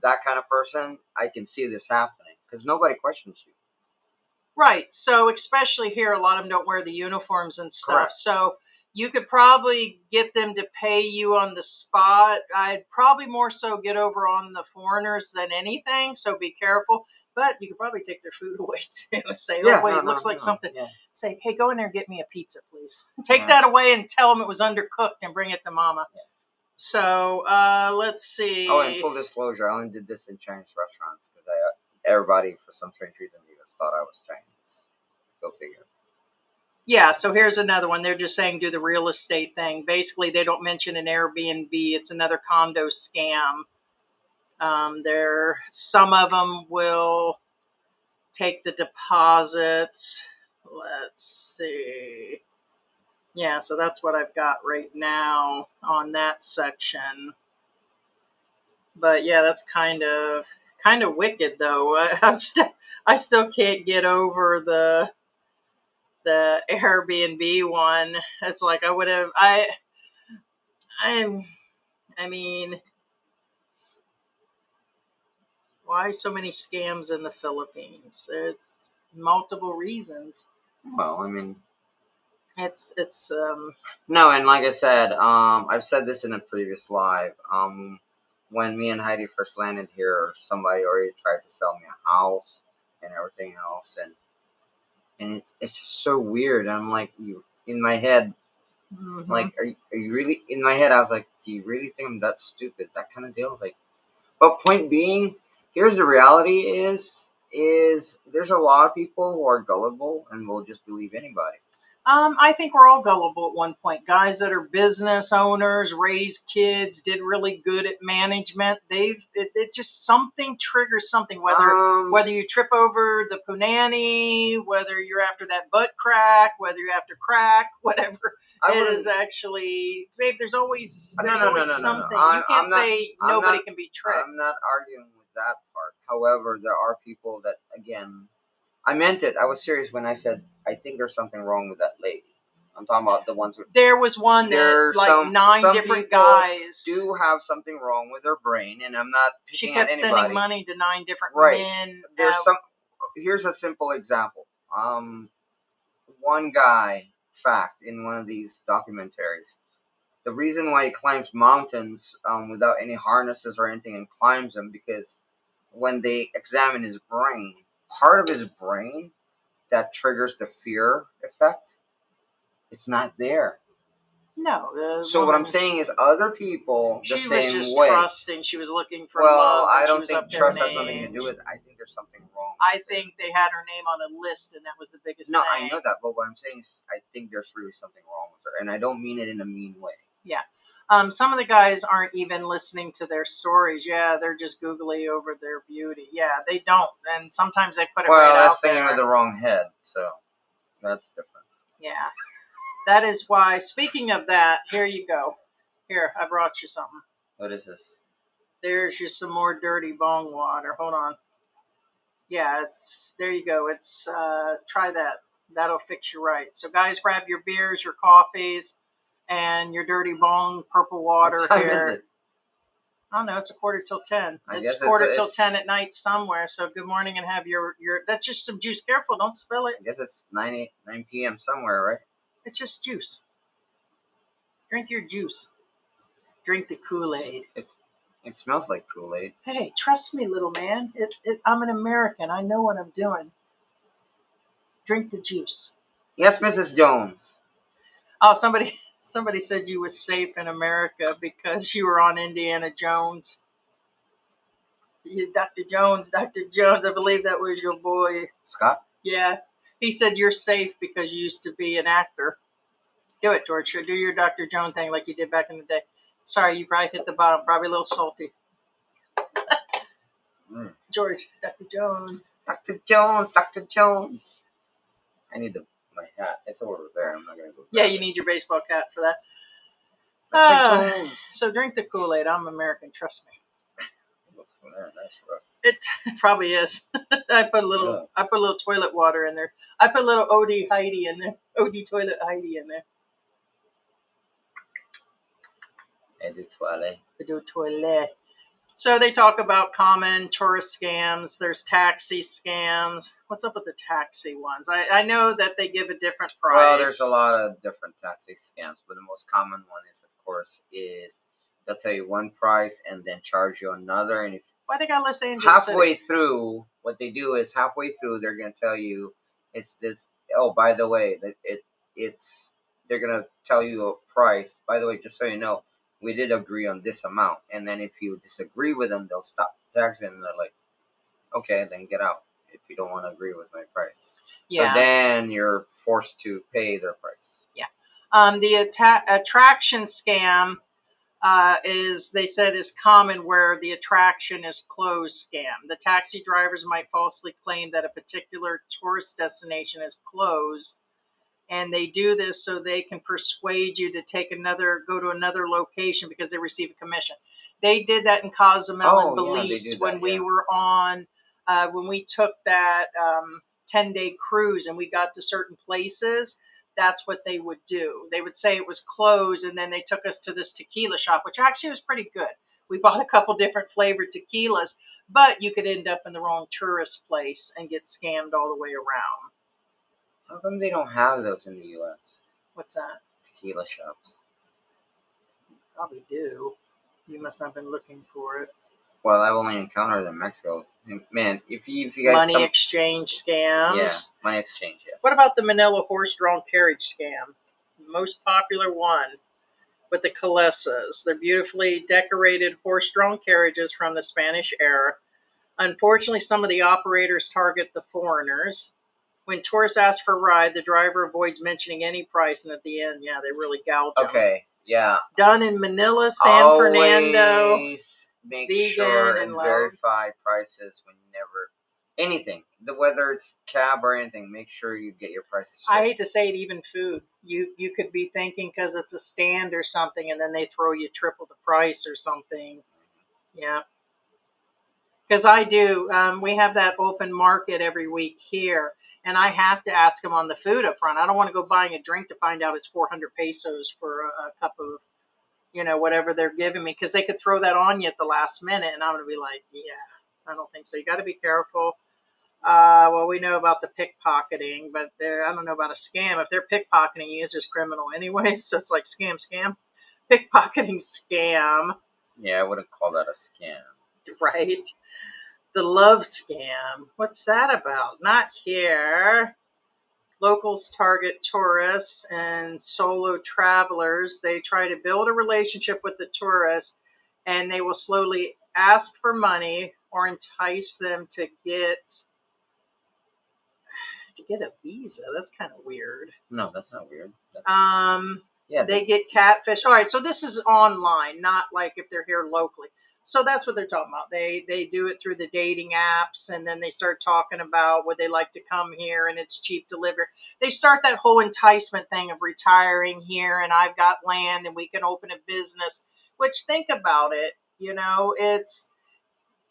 that kind of person, I can see this happening because nobody questions you. Right. So especially here, a lot of them don't wear the uniforms and stuff. Correct. So you could probably get them to pay you on the spot. I'd probably more so get over on the foreigners than anything. So be careful. But you could probably take their food away too. Say, Yeah, oh wait, no, it looks no, like no, something. yeah. Say, hey, go in there and get me a pizza, please. Take Yeah. that away and tell them it was undercooked and bring it to Mama. Yeah. So let's see. Oh, and full disclosure, I only did this in Chinese restaurants because everybody, for some strange reason, just thought I was Chinese. Go figure. Yeah, so here's another one. They're just saying do the real estate thing. Basically, they don't mention an Airbnb. It's another condo scam. Some of them will take the deposits. Let's see. Yeah, so that's what I've got right now on that section. But yeah, that's kind of wicked though. I still can't get over the Airbnb one. It's like I would have I mean, why so many scams in the Philippines? There's multiple reasons. Well, I mean, It's no, and like I said, I've said this in a previous live. When me and Heidi first landed here, somebody already tried to sell me a house and everything else, and it's so weird. I'm like, in my head, Mm-hmm. Like, are you really? In my head, I was like, do you really think I'm that stupid? That kind of deal. Like, but point being, here's the reality: is there's a lot of people who are gullible and will just believe anybody. I think we're all gullible at one point. Guys that are business owners, raised kids, did really good at management. It just something triggers something. Whether you trip over the punani, whether you're after that butt crack, whether you're after crack, whatever it is actually. Babe, there's always something. You can't say nobody can be tricked. I'm not arguing with that part. However, there are people that, again, I meant it. I was serious when I said I think there's something wrong with that lady. I'm talking about the ones with. There was one that like nine different guys do have something wrong with their brain, and I'm not she picking kept at anybody. sending money to 9 different Right. men. There's some. Here's a simple example. One guy, fact, in one of these documentaries, the reason why he climbs mountains without any harnesses or anything and climbs them because when they examine his brain, part of his brain that triggers the fear effect, it's not there. No. So what I'm saying is other people the same way. She was just trusting. She was looking for love. I and don't she was think up there trust in has nothing to age. do with it. I think there's something wrong. I think they had her name on a list, and that was the biggest thing. No, I know that, but what I'm saying is I think there's really something wrong with her, and I don't mean it in a mean way. Yeah. Some of the guys aren't even listening to their stories. Yeah, they're just googly over their beauty. Yeah, they don't, and sometimes they put it right out there. Well, that's thinking with the wrong head, so that's different. Yeah, that is why. Speaking of that, here you go. Here, I brought you something. What is this? There's you some more dirty bong water. Hold on. Yeah, there you go. It's try that. That'll fix you right. So guys, grab your beers, your coffees, and your dirty bong purple water. What time here. is it? I don't know. It's 9:45. I It's guess quarter till 10 at night somewhere. So good morning and have your. That's just some juice. Careful, don't spill it. I guess it's 9 p.m. somewhere, right? It's just juice. Drink your juice. Drink the Kool-Aid. It smells like Kool-Aid. Hey, trust me, little man. I'm an American. I know what I'm doing. Drink the juice. Yes, Mrs. Jones. Oh, somebody said you was safe in America because you were on Indiana Jones. Dr. Jones. I believe that was your boy. Scott? Yeah. He said you're safe because you used to be an actor. Do it, George. Do your Dr. Jones thing like you did back in the day. Sorry, you probably hit the bottom. Probably a little salty. George, Dr. Jones. Dr. Jones, Dr. Jones. I need my hat. It's over there. I'm not going to go. Yeah, you need your baseball cap for that. Dr. Jones. So drink the Kool-Aid. I'm American. Trust me. Man, that's rough. It probably is. I put a little toilet water in there. I put a little OD Heidi in there. OD toilet Heidi in there. Eau toilet. So they talk about common tourist scams. There's taxi scams. What's up with the taxi ones? I know that they give a different price. Well, there's a lot of different taxi scams, but the most common one is, of course, they'll tell you one price and then charge you another. And if why they got Los Angeles halfway City? through, what they do is halfway through they're gonna tell you it's this. Oh, by the way, they're gonna tell you a price. By the way, just so you know, we did agree on this amount. And then if you disagree with them, they'll stop taxing, and they're like, okay, then get out if you don't want to agree with my price. Yeah. So then you're forced to pay their price. Yeah. The attraction scam is common where the attraction is closed scam. The taxi drivers might falsely claim that a particular tourist destination is closed, and they do this so they can persuade you to go to another location because they receive a commission. They did that in Cozumel and Belize when we were on, when we took that 10-day cruise and we got to certain places. That's what they would do. They would say it was closed, and then they took us to this tequila shop, which actually was pretty good. We bought a couple different flavored tequilas, but you could end up in the wrong tourist place and get scammed all the way around. How come they don't have those in the U.S.? What's that? Tequila shops. Probably do. You must not have been looking for it. Well, I've only encountered it in Mexico. Man, if you guys money exchange scams. Yeah, money exchange, yes. What about the Manila horse-drawn carriage scam? most popular one with the calesas. They're beautifully decorated horse-drawn carriages from the Spanish era. Unfortunately, some of the operators target the foreigners. When tourists ask for a ride, the driver avoids mentioning any price, and at the end, yeah, they really gouge them. Okay, yeah. Done in Manila, San Fernando, Always make vegan sure and and loud. verify prices whenever anything, whether it's cab or anything. Make sure you get your prices I straight. hate to say it, even food. You could be thinking because it's a stand or something, and then they throw you triple the price or something. Yeah. Because I do. We have that open market every week here, and I have to ask them on the food up front. I don't want to go buying a drink to find out it's 400 pesos for a cup of, whatever they're giving me, because they could throw that on you at the last minute, and I'm going to be like, yeah, I don't think so. You got to be careful. Well, we know about the pickpocketing, but I don't know about a scam. If they're pickpocketing you, it's just criminal anyway. So it's like scam, pickpocketing scam, Yeah, I wouldn't call that a scam. right? The love scam. What's that about? Not here. Locals target tourists and solo travelers. They try to build a relationship with the tourists, and they will slowly ask for money or entice them to get a visa. That's kind of weird. No, that's not weird. Yeah, they get catfish. All right, so this is online, not like if they're here locally. So that's what they're talking about. They do it through the dating apps, and then they start talking about would they like to come here, and it's cheap delivery. They start that whole enticement thing of retiring here, and I've got land, and we can open a business. Which, think about it, it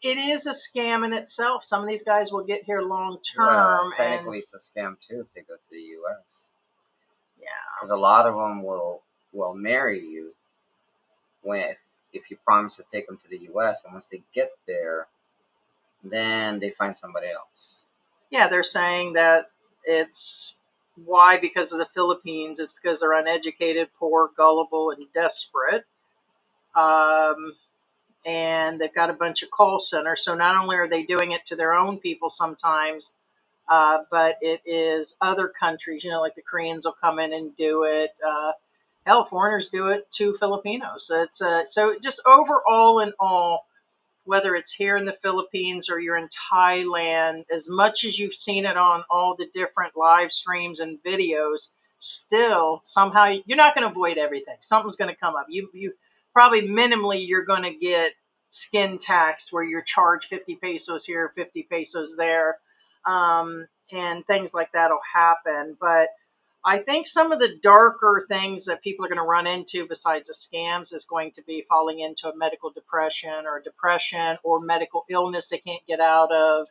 is a scam in itself. Some of these guys will get here long term. Well, technically, it's a scam too if they go to the U.S. Yeah, because a lot of them will marry you if you promise to take them to the U.S. and once they get there, then they find somebody else. Yeah, they're saying that it's why because of the Philippines. It's because they're uneducated, poor, gullible, and desperate. And they've got a bunch of call centers. So not only are they doing it to their own people sometimes, but it is other countries. Like the Koreans will come in and do it. Hell, foreigners do it to Filipinos. So it's so just overall in all, whether it's here in the Philippines or you're in Thailand, as much as you've seen it on all the different live streams and videos, still somehow you're not going to avoid everything. Something's going to come up. You probably minimally you're going to get skin tax where you're charged 50 pesos here, 50 pesos there, and things like that will happen. But I think some of the darker things that people are going to run into besides the scams is going to be falling into a medical depression or medical illness they can't get out of,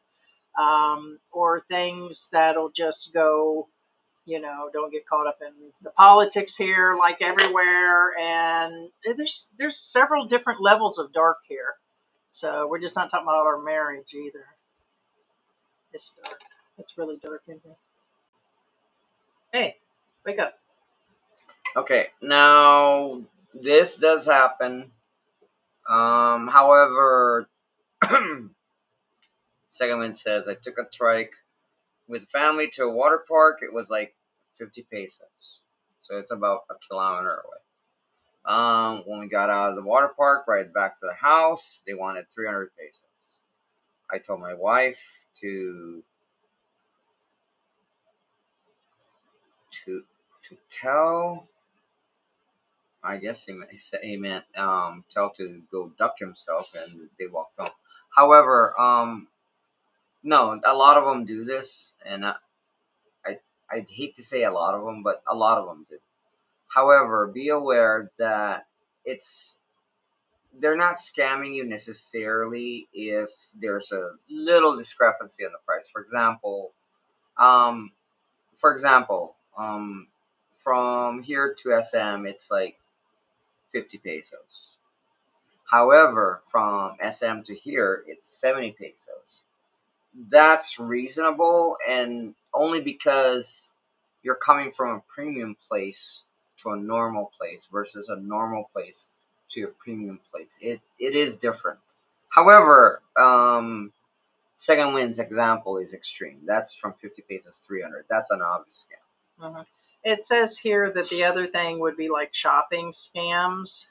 or things that'll just go, don't get caught up in the politics here like everywhere. And there's several different levels of dark here. So we're just not talking about our marriage either. It's dark. It's really dark in here. Hey, wake up. Okay, now this does happen. However, second one says I took a trike with family to a water park. It was like 50 pesos, so it's about a kilometer away. When we got out of the water park, right back to the house, they wanted 300 pesos. I told my wife to tell. I guess he meant tell to go duck himself, and they walked home. However, no, a lot of them do this, and I'd hate to say a lot of them, but a lot of them do. However, be aware that they're not scamming you necessarily if there's a little discrepancy in the price. For example, um, from here to SM, it's like 50 pesos. However, from SM to here, it's 70 pesos. That's reasonable, and only because you're coming from a premium place to a normal place versus a normal place to a premium place. It is different. However, second wind's example is extreme. That's from 50 pesos 300. That's an obvious scam. Uh-huh. It says here that the other thing would be like shopping scams.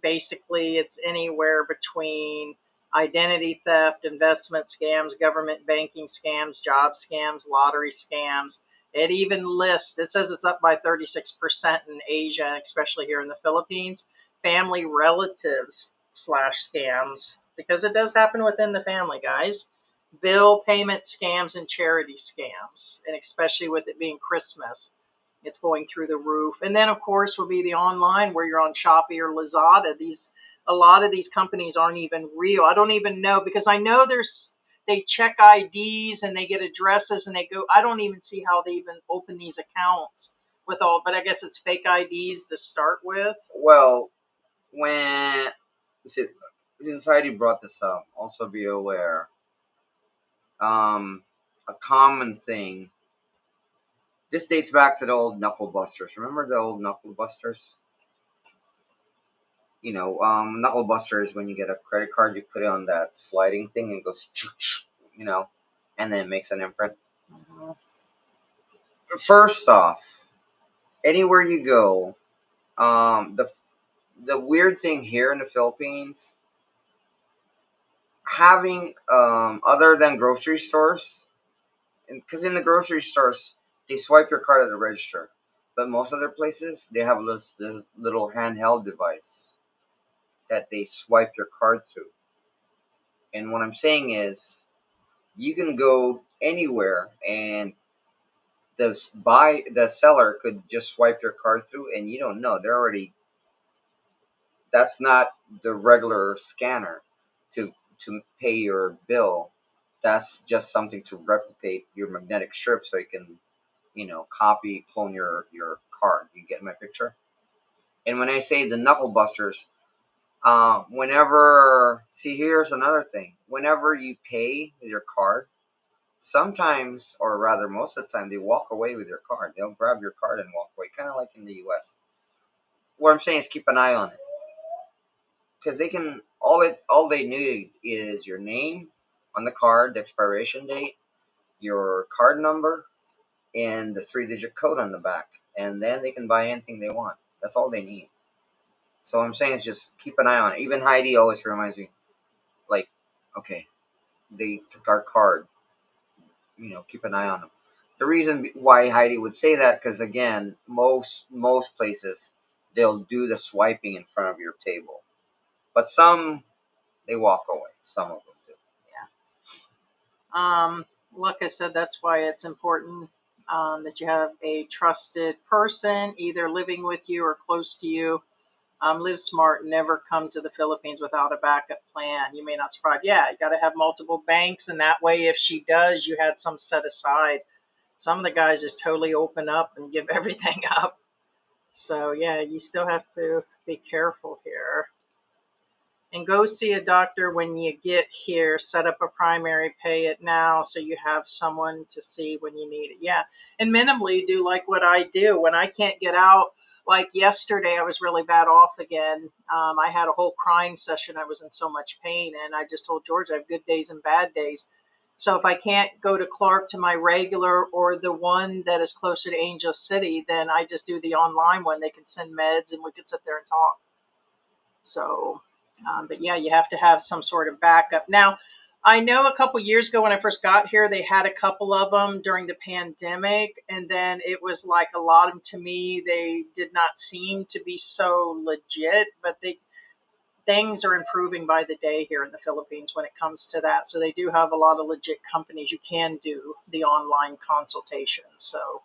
Basically, it's anywhere between identity theft, investment scams, government banking scams, job scams, lottery scams. It even lists, it says it's up by 36% in Asia, especially here in the Philippines, family relatives slash scams, because it does happen within the family, guys. Bill payment scams and charity scams, and especially with it being Christmas, it's going through the roof. And then, of course, will be the online where you're on Shopee or Lazada. A lot of these companies aren't even real. I don't even know, because I know they check IDs and they get addresses and they go. I don't even see how they even open these accounts with all. But I guess it's fake IDs to start with. Well, when since Heidi brought this up, also be aware. A common thing. This dates back to the old knuckle busters. Remember the old knuckle busters? Knuckle busters, when you get a credit card, you put it on that sliding thing and it goes, and then it makes an imprint. Mhm. First off, anywhere you go, the weird thing here in the Philippines, having other than grocery stores, because in the grocery stores they swipe your card at the register, but most other places they have this little handheld device that they swipe your card through. And what I'm saying is, you can go anywhere and the seller could just swipe your card through, and you don't know they're already. That's not the regular scanner to pay your bill. That's just something to replicate your magnetic strip so you can, copy, clone your card. You get my picture? And when I say the knuckle busters, here's another thing. Whenever you pay with your card, sometimes, or rather most of the time, they walk away with your card. They'll grab your card and walk away, kind of like in the U.S. What I'm saying is keep an eye on it, because they can all they need is your name on the card, the expiration date, your card number, and the 3-digit code on the back, and then they can buy anything they want. That's all they need. So what I'm saying is just keep an eye on it. Even Heidi always reminds me, like, okay, they took our card. Keep an eye on them. The reason why Heidi would say that, because again, most places they'll do the swiping in front of your table, but some they walk away. Some of them do. Like I said, that's why it's important that you have a trusted person either living with you or close to you. Live smart. Never come to the Philippines without a backup plan. You may not survive. Yeah, you got to have multiple banks, and that way, if she does, you had some set aside. Some of the guys just totally open up and give everything up. So yeah, you still have to be careful here. And go see a doctor when you get here. Set up a primary, pay it now so you have someone to see when you need it. Yeah. And minimally do like what I do. When I can't get out, like yesterday, I was really bad off again. I had a whole crying session. I was in so much pain. And I just told George I have good days and bad days. So if I can't go to Clark to my regular or the one that is closer to Angel City, then I just do the online one. They can send meds and we can sit there and talk. So, but yeah, you have to have some sort of backup. Now, I know a couple years ago when I first got here, they had a couple of them during the pandemic, and then it was like a lot of them to me, they did not seem to be so legit, but things are improving by the day here in the Philippines when it comes to that. So they do have a lot of legit companies you can do the online consultation. So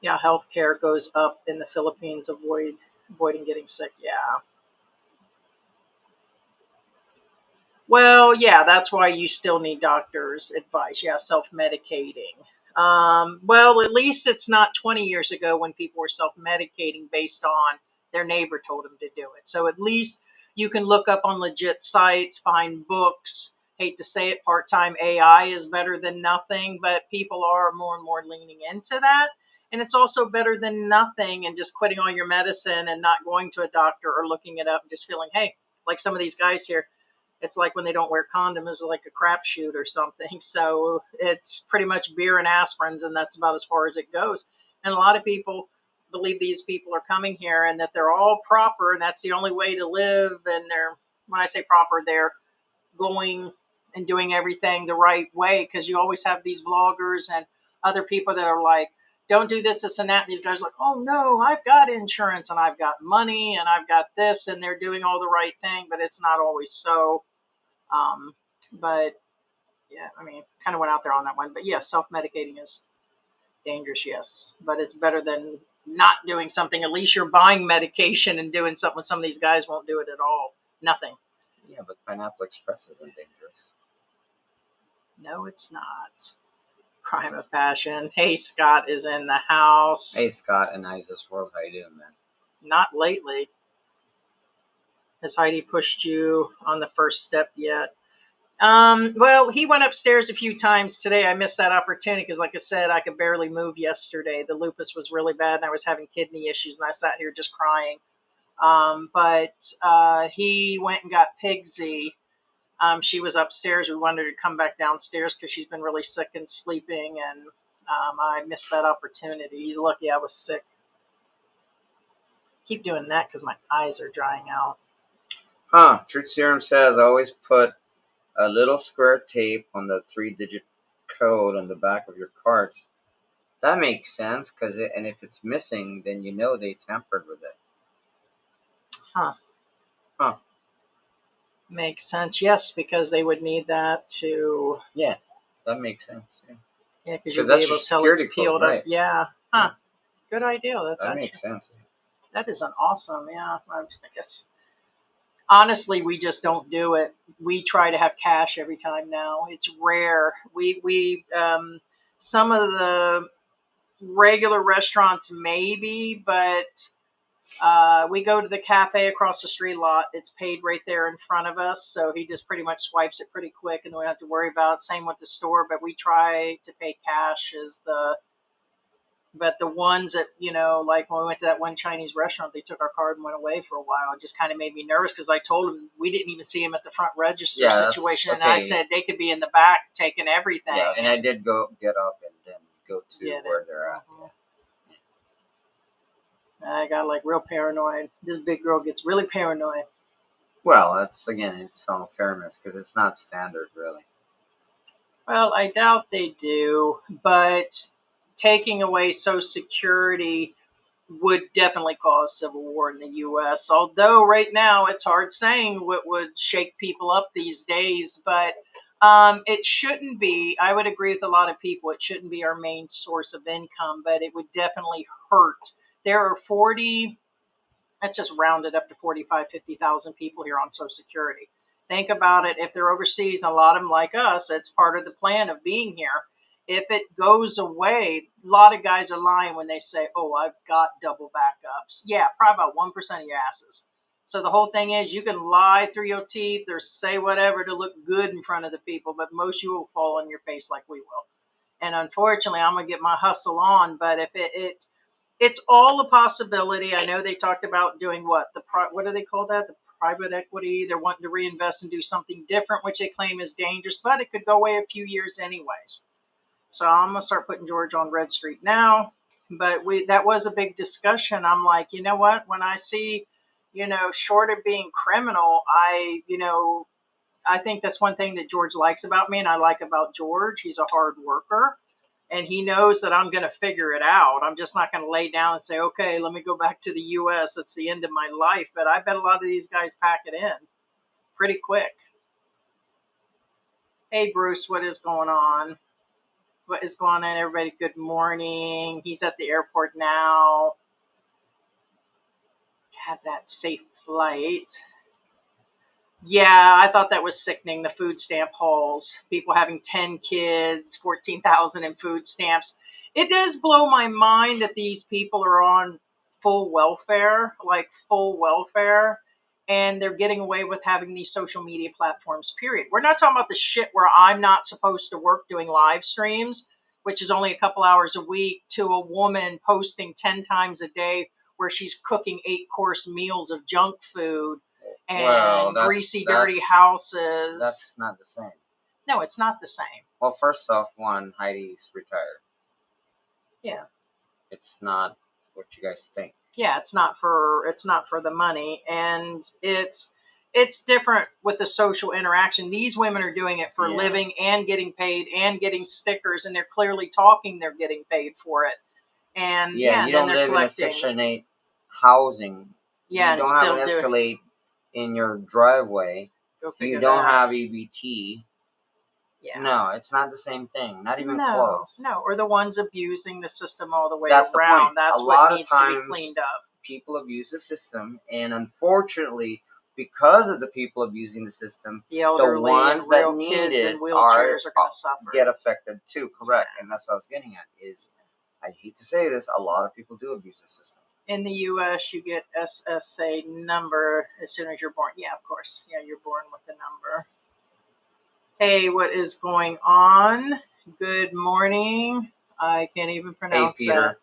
yeah, healthcare goes up in the Philippines, avoiding getting sick. Yeah. Well, yeah, that's why you still need doctor's advice. Yeah, self-medicating. Well, at least it's not 20 years ago when people were self-medicating based on their neighbor told them to do it. So at least you can look up on legit sites, find books. Hate to say it, part-time AI is better than nothing, but people are more and more leaning into that. And it's also better than nothing and just quitting all your medicine and not going to a doctor or looking it up and just feeling, hey, like some of these guys here, it's like when they don't wear condoms, it's like a crapshoot or something. So it's pretty much beer and aspirins, and that's about as far as it goes. And a lot of people believe these people are coming here and that they're all proper and that's the only way to live. And they're, when I say proper, they're going and doing everything the right way, because you always have these vloggers and other people that are like, don't do this, this, and that. And these guys are like, oh no, I've got insurance and I've got money and I've got this, and they're doing all the right thing, but it's not always so. But yeah, I mean, kind of went out there on that one. But yes, self-medicating is dangerous, yes, but it's better than not doing something. At least you're buying medication and doing something when some of these guys won't do it at all. Nothing. Yeah, but Pineapple Express isn't dangerous. No, it's not. Crime of passion. Hey, Scott is in the house. Hey, Scott and Isis World, how you doing, man? Not lately. Has Heidi pushed you on the first step yet? Well, he went upstairs a few times today. I missed that opportunity because, like I said, I could barely move yesterday. The lupus was really bad, and I was having kidney issues, and I sat here just crying. But he went and got Pigsy. She was upstairs. We wanted her to come back downstairs because she's been really sick and sleeping, and I missed that opportunity. He's lucky I was sick. Keep doing that because my eyes are drying out. Truth Serum says always put a little square tape on the 3-digit code on the back of your cards. That makes sense, and if it's missing, then you know they tampered with it. Huh. Makes sense, yes, because they would need that to. Yeah, that makes sense. Yeah, because you'll be able to tell it's peeled code, right? up. Yeah. Huh. Good idea. That makes sense. That is an awesome. Yeah. I guess. Honestly, we just don't do it. We try to have cash every time now. It's rare. We some of the regular restaurants maybe, but we go to the cafe across the street a lot. It's paid right there in front of us, so he just pretty much swipes it pretty quick, and we don't have to worry about it. Same with the store, but we try to pay cash but the ones that, like when we went to that one Chinese restaurant, they took our card and went away for a while. It just kind of made me nervous because I told him we didn't even see him at the front register situation. Okay. And I said they could be in the back taking everything. Yeah, and I did go get up and then go to where they're at. I got like real paranoid. This big girl gets really paranoid. Well, that's, again, it's all fairness because it's not standard, really. Well, I doubt they do, but taking away Social Security would definitely cause civil war in the U.S. Although right now it's hard saying what would shake people up these days, but it shouldn't be. I would agree with a lot of people. It shouldn't be our main source of income, but it would definitely hurt. There are let's just round it up to 45, 50,000 people here on Social Security. Think about it. If they're overseas, a lot of them like us, it's part of the plan of being here. If it goes away, a lot of guys are lying when they say, oh, I've got double backups. Yeah, probably about 1% of your asses. So the whole thing is you can lie through your teeth or say whatever to look good in front of the people, but most of you will fall on your face like we will. And unfortunately, I'm going to get my hustle on, but if it's all a possibility. I know they talked about doing what do they call that? The private equity. They're wanting to reinvest and do something different, which they claim is dangerous, but it could go away a few years anyways. So I'm going to start putting George on Red Street now. But that was a big discussion. I'm like, you know what? When I see, short of being criminal, I think that's one thing that George likes about me, and I like about George. He's a hard worker, and he knows that I'm going to figure it out. I'm just not going to lay down and say, okay, let me go back to the U.S. It's the end of my life. But I bet a lot of these guys pack it in pretty quick. Hey, Bruce, what is going on? What is going on, everybody? Good morning. He's at the airport now. Had that safe flight. Yeah, I thought that was sickening, the food stamp hauls. People having 10 kids, 14,000 in food stamps. It does blow my mind that these people are on full welfare, and they're getting away with having these social media platforms, period. We're not talking about the shit where I'm not supposed to work doing live streams, which is only a couple hours a week, to a woman posting 10 times a day where she's cooking 8-course meals of junk food Well, and greasy, dirty houses. That's not the same. No, it's not the same. Well, first off, Heidi's retired. Yeah. It's not what you guys think. Yeah, it's not for the money, and it's different with the social interaction. These women are doing it for a living and getting paid and getting stickers, and they're clearly talking they're getting paid for it. And you and don't then they're live in a collecting. Section 8 housing. Yeah, you don't have an Escalade in your driveway. Go figure You don't that. have EBT. Yeah. No, it's not the same thing. Not even No, close. no, or the ones abusing the system all the way That's around. the point. That's a what lot needs of times, to be cleaned up. People abuse the system, and unfortunately, because of the people abusing the system, The elderly ones and that real need kids it in wheelchairs are going to suffer. get affected too. Correct, and that's what I was getting at. Is I hate to say this, a lot of people do abuse the system. In the U.S., you get SSA number as soon as you're born. Yeah, of course. Yeah, you're born with the number. Hey, what is going on? Good morning. I can't even pronounce Peter. that.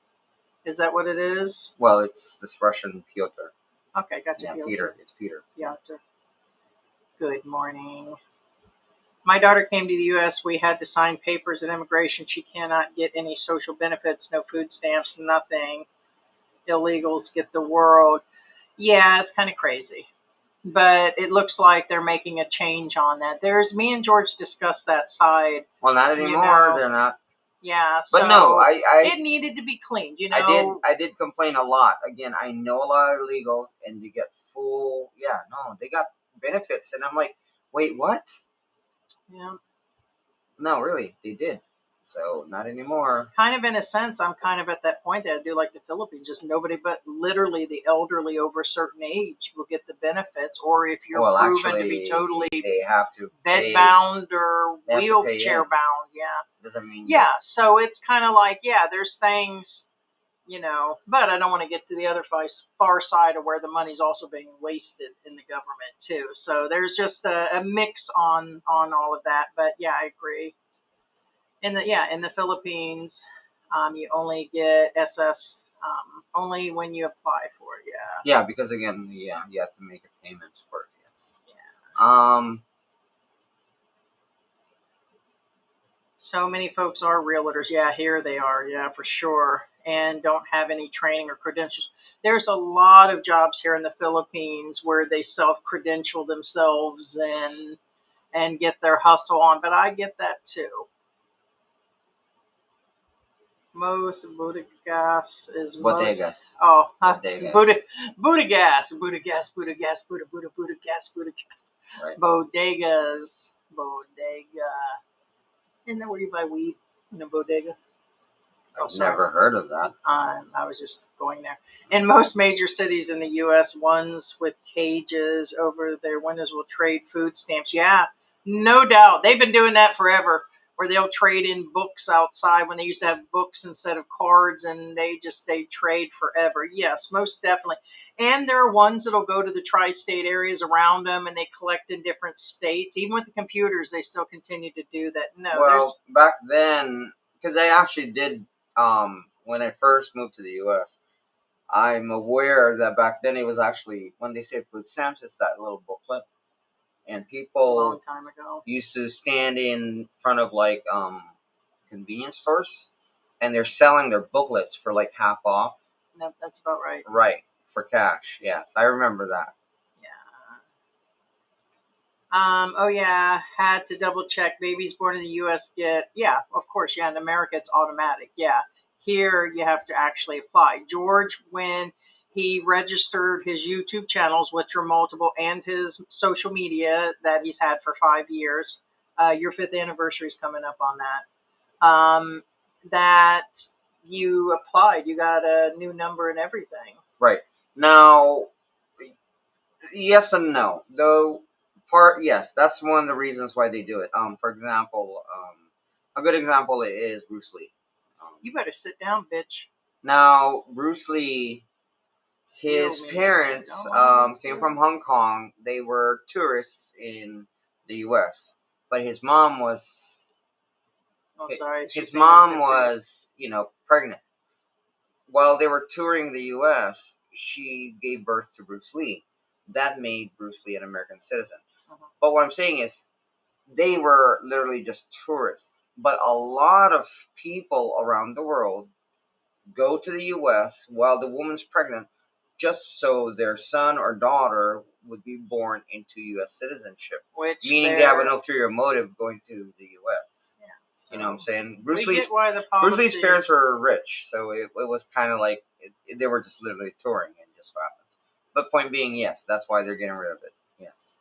Is that what it is? Well, it's this Russian Piotr. Okay, gotcha. Yeah, Piotr. Peter. It's Peter. Piotr. Good morning. My daughter came to the U.S. We had to sign papers at immigration. She cannot get any social benefits, no food stamps, nothing. Illegals get the world. Yeah, it's kind of crazy. But it looks like they're making a change on that. Me and George discussed that side. Well, not anymore. They're not. Yeah, but no, it needed to be cleaned. I did complain a lot. Again, I know a lot of illegals, and they get full. Yeah, no, they got benefits, and I'm like, wait, what? Yeah. No, really, they did. So not anymore. Kind of in a sense, I'm kind of at that point that I do like the Philippines. Just nobody but literally the elderly over a certain age will get the benefits, or if you're proven to be totally they have to bedbound or wheelchair bound. Yeah. Doesn't mean. Yeah. So it's kind of like, yeah, there's things, but I don't want to get to the other far side of where the money's also being wasted in the government too. So there's just a mix on all of that. But yeah, I agree. In the Philippines, you only get SS only when you apply for it. Yeah. Yeah, because again, you have to make payments for it. Yes. Yeah. So many folks are realtors. Yeah, here they are. Yeah, for sure. And don't have any training or credentials. There's a lot of jobs here in the Philippines where they self-credential themselves and get their hustle on. But I get that too. Most bodegas is bodegas. Oh, that's bodegas. Bodegas. Right. Bodegas. Bodega. Isn't that where you buy weed in a bodega? I've never heard of that. I was just going there. In most major cities in the U.S., ones with cages over their windows will trade food stamps. Yeah, no doubt. They've been doing that forever, where they'll trade in books outside when they used to have books instead of cards, and they trade forever. Yes, most definitely. And there are ones that'll go to the tri-state areas around them, and they collect in different states. Even with the computers, they still continue to do that. No, well, back then, because I actually did, when I first moved to the U.S., I'm aware that back then it was actually, when they say food stamps, it's that little booklet. And people a long time ago used to stand in front of like convenience stores, and they're selling their booklets for like half off. No, that's about right. Right, for cash. Yes, I remember that. Yeah. Oh yeah, had to double check. Babies born in the U.S. of course, yeah. In America, it's automatic. Yeah, here you have to actually apply. George, when he registered his YouTube channels, which are multiple, and his social media that he's had for 5 years. Your 5th anniversary is coming up on that. That you applied, you got a new number and everything. Right. Now, yes and no. Though, yes, that's one of the reasons why they do it. For example, a good example is Bruce Lee. You better sit down, bitch. Now, Bruce Lee, his parents came from Hong Kong. They were tourists in the U.S., but his mom was. His mom was, pregnant. While they were touring the U.S., she gave birth to Bruce Lee. that made Bruce Lee an American citizen. Mhm. But what I'm saying is, they were literally just tourists. But a lot of people around the world go to the U.S. while the woman's pregnant, just so their son or daughter would be born into U.S. citizenship. Which Meaning they have an ulterior motive going to the U.S. Yeah, so You know what I'm saying? we get why the Bruce Lee's policies- parents were rich, so it was kind of like they were just literally touring, and just what happens. But point being, yes, that's why they're getting rid of it. Yes.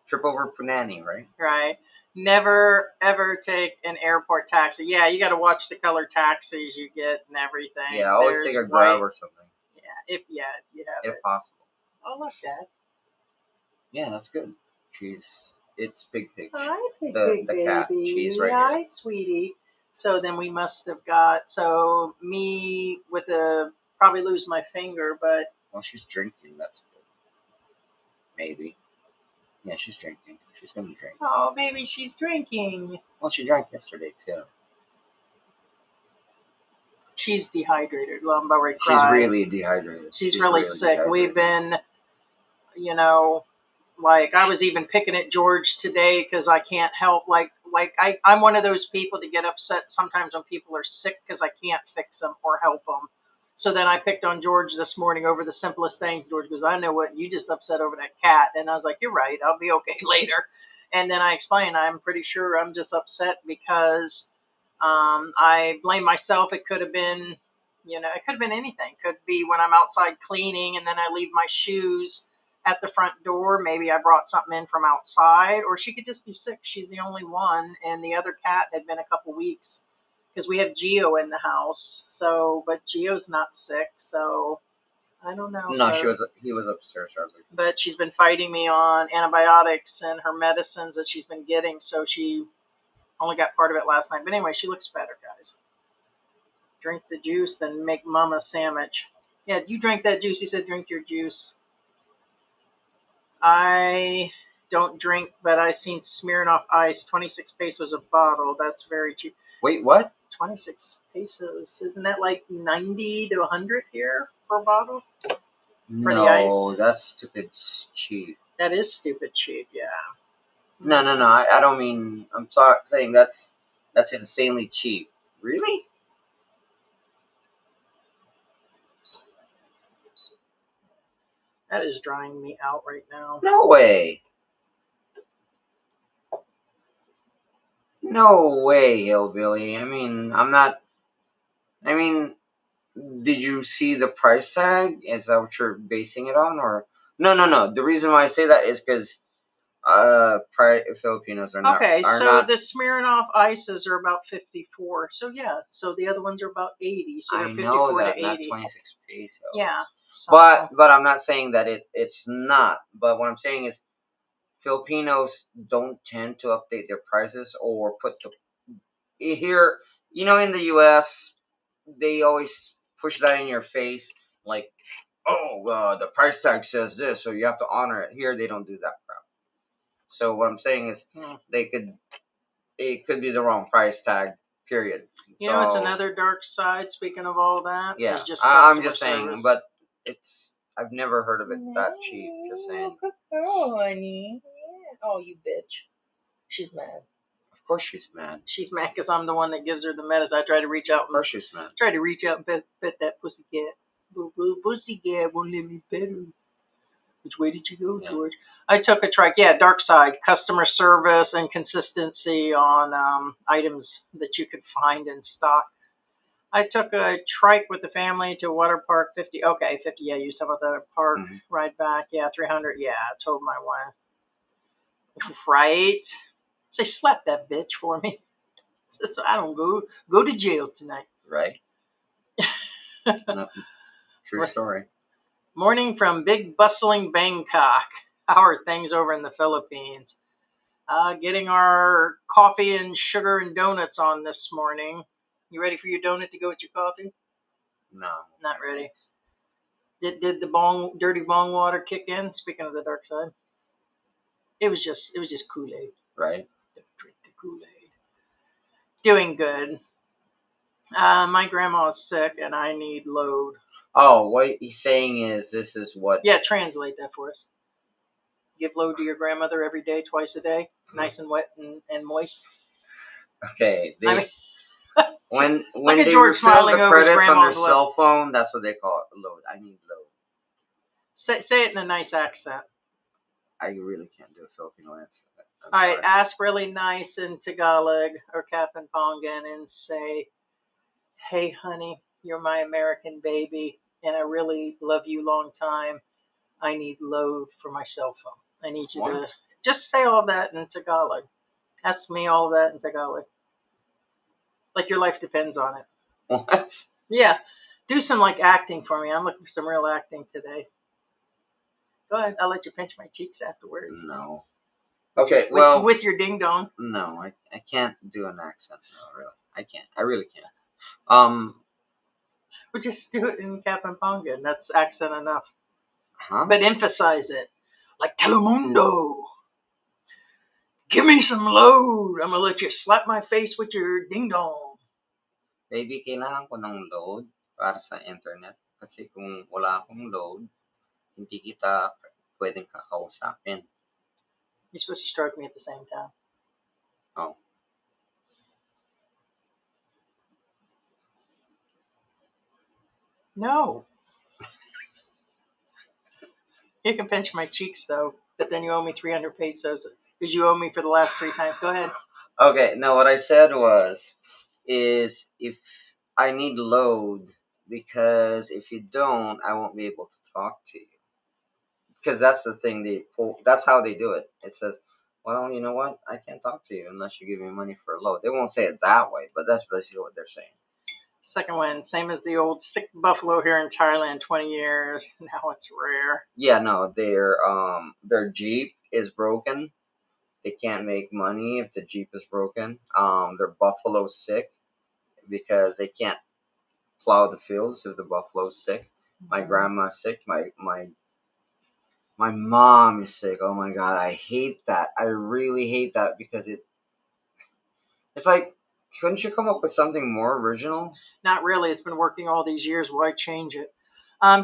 Trip over Punani, right? Right. Never ever take an airport taxi. Yeah, you got to watch the color taxis you get and everything. Yeah, always There's take a Grab white- or something, Yeah, if you have if it. possible. Oh, look, Dad. Yeah, that's good. It's Pig. Hi, Pig The cat. baby. She's right Hi, here. sweetie. So then we must have got me with probably lose my finger, but Well, she's drinking. That's good. Maybe. Yeah, she's drinking. She's gonna drink. oh baby, she's drinking. Well, she drank yesterday too. She's dehydrated. Lumbar She's really dehydrated. She's really sick. dehydrated. We've been, like I was even picking at George today because I can't help. I'm one of those people that get upset sometimes when people are sick because I can't fix them or help them. So then I picked on George this morning over the simplest things. George goes, I know what you just upset over that cat. And I was like, you're right. I'll be okay later. And then I explained, I'm pretty sure I'm just upset because I blame myself. It could have been, it could have been anything. Could be when I'm outside cleaning and then I leave my shoes at the front door. Maybe I brought something in from outside, or she could just be sick. She's the only one. And the other cat had been a couple weeks because we have Geo in the house. So, but Geo's not sick. So I don't know. No, so, he was upstairs earlier. But she's been fighting me on antibiotics and her medicines that she's been getting. So she only got part of it last night. But anyway, she looks better, guys. Drink the juice, then make mama a sandwich. Yeah, you drank that juice. He said drink your juice. I don't drink, but I seen Smirnoff Ice, 26 pesos a bottle. That's very cheap. Wait, what? 26 pesos. Isn't that like 90 to 100 here per bottle? For the ice. That's stupid cheap. That is stupid cheap, yeah. No. I don't mean. I'm saying that's insanely cheap. Really? That is drying me out right now. No way. No way, hillbilly. I mean, I'm not. I mean, did you see the price tag? Is that what you're basing it on, or no? The reason why I say that is because Filipinos are not. Okay, are so not, the Smirnoff Ices are about 54. So yeah, so the other ones are about 80. So they're I 54 know that, to not 80. 26 pesos. Yeah. So, But I'm not saying that it's not. But what I'm saying is Filipinos don't tend to update their prices or put the here. In the U.S. they always push that in your face, like, the price tag says this, so you have to honor it. Here they don't do that crap. So what I'm saying is it could be the wrong price tag. Period. it's another dark side. Speaking of all that, Yeah, is just I'm customer just saying, service. but I've never heard of it that cheap. Just saying. Good girl, honey. Yeah. Oh, you bitch. She's mad. Of course she's mad. She's mad because I'm the one that gives her the medicine. I try to reach out. Of course she's mad. Try to reach out and pet that pussycat. Boo boo pussycat won't let me pet her. Which way did you go, George? I took a trike. Yeah, dark side. Customer service and consistency on items that you could find in stock. I took a trike with the family to water park 50. Okay, 50. Yeah, you used to have that park ride back. Yeah, 300. Yeah, I told my wife. Right? Say, slap that bitch for me. So I don't go to jail tonight. Right? No, true story. Morning from big bustling Bangkok. How are things over in the Philippines? Getting our coffee and sugar and donuts on this morning. You ready for your donut to go with your coffee? No. Not ready. Did the dirty bong water kick in? Speaking of the dark side, it was just Kool-Aid. Right. Don't drink the Kool-Aid. Doing good. My grandma's sick and I need load. Oh, what he's saying is this is what. Yeah, translate that for us. Give load to your grandmother every day, twice a day, nice and wet and moist. Okay, I mean, when at they George refill smiling the over his credits on their grandma's love. cell phone, that's what they call it. Load. I need load. Say it in a nice accent. I really can't do a Filipino accent. I'm All right, sorry. ask really nice in Tagalog or Kapampangan and say, "Hey, honey, you're my American baby, and I really love you long time. I need load for my cell phone. I need you to What? just say all that in Tagalog. Ask me all that in Tagalog, like your life depends on it. What? Yeah, do some like acting for me. I'm looking for some real acting today. Go ahead. I'll let you pinch my cheeks afterwards. No. Okay, well, With your ding dong. no, I can't do an accent. No, really. I can't. I really can't. Um, But just do it in Kapampangan. That's accent enough. huh? But emphasize it. Like Telemundo. Give me some load. I'm gonna let you slap my face with your ding dong. Maybe kailangan ko ng load para sa internet. Kasi kung wala akong load, hindi kita pwedeng kakausapin. You're supposed to stroke me at the same time. Oh. No. You can pinch my cheeks though, but then you owe me 300 pesos because you owe me for the last 3 times. Go ahead. Okay, no, what I said is if I need load, because if you don't, I won't be able to talk to you. Because that's the thing they pull, that's how they do it. It says, well, you know what? I can't talk to you unless you give me money for a load. They won't say it that way, but that's basically what they're saying. Second one, same as the old sick buffalo here in Thailand, 20 years. Now it's rare. Yeah, no, their Jeep is broken. They can't make money if the Jeep is broken. Their buffalo's sick because they can't plow the fields if the buffalo's sick. My grandma's sick. My mom is sick. Oh my god, I hate that. I really hate that because it's like, couldn't you come up with something more original? Not really. It's been working all these years. Why change it?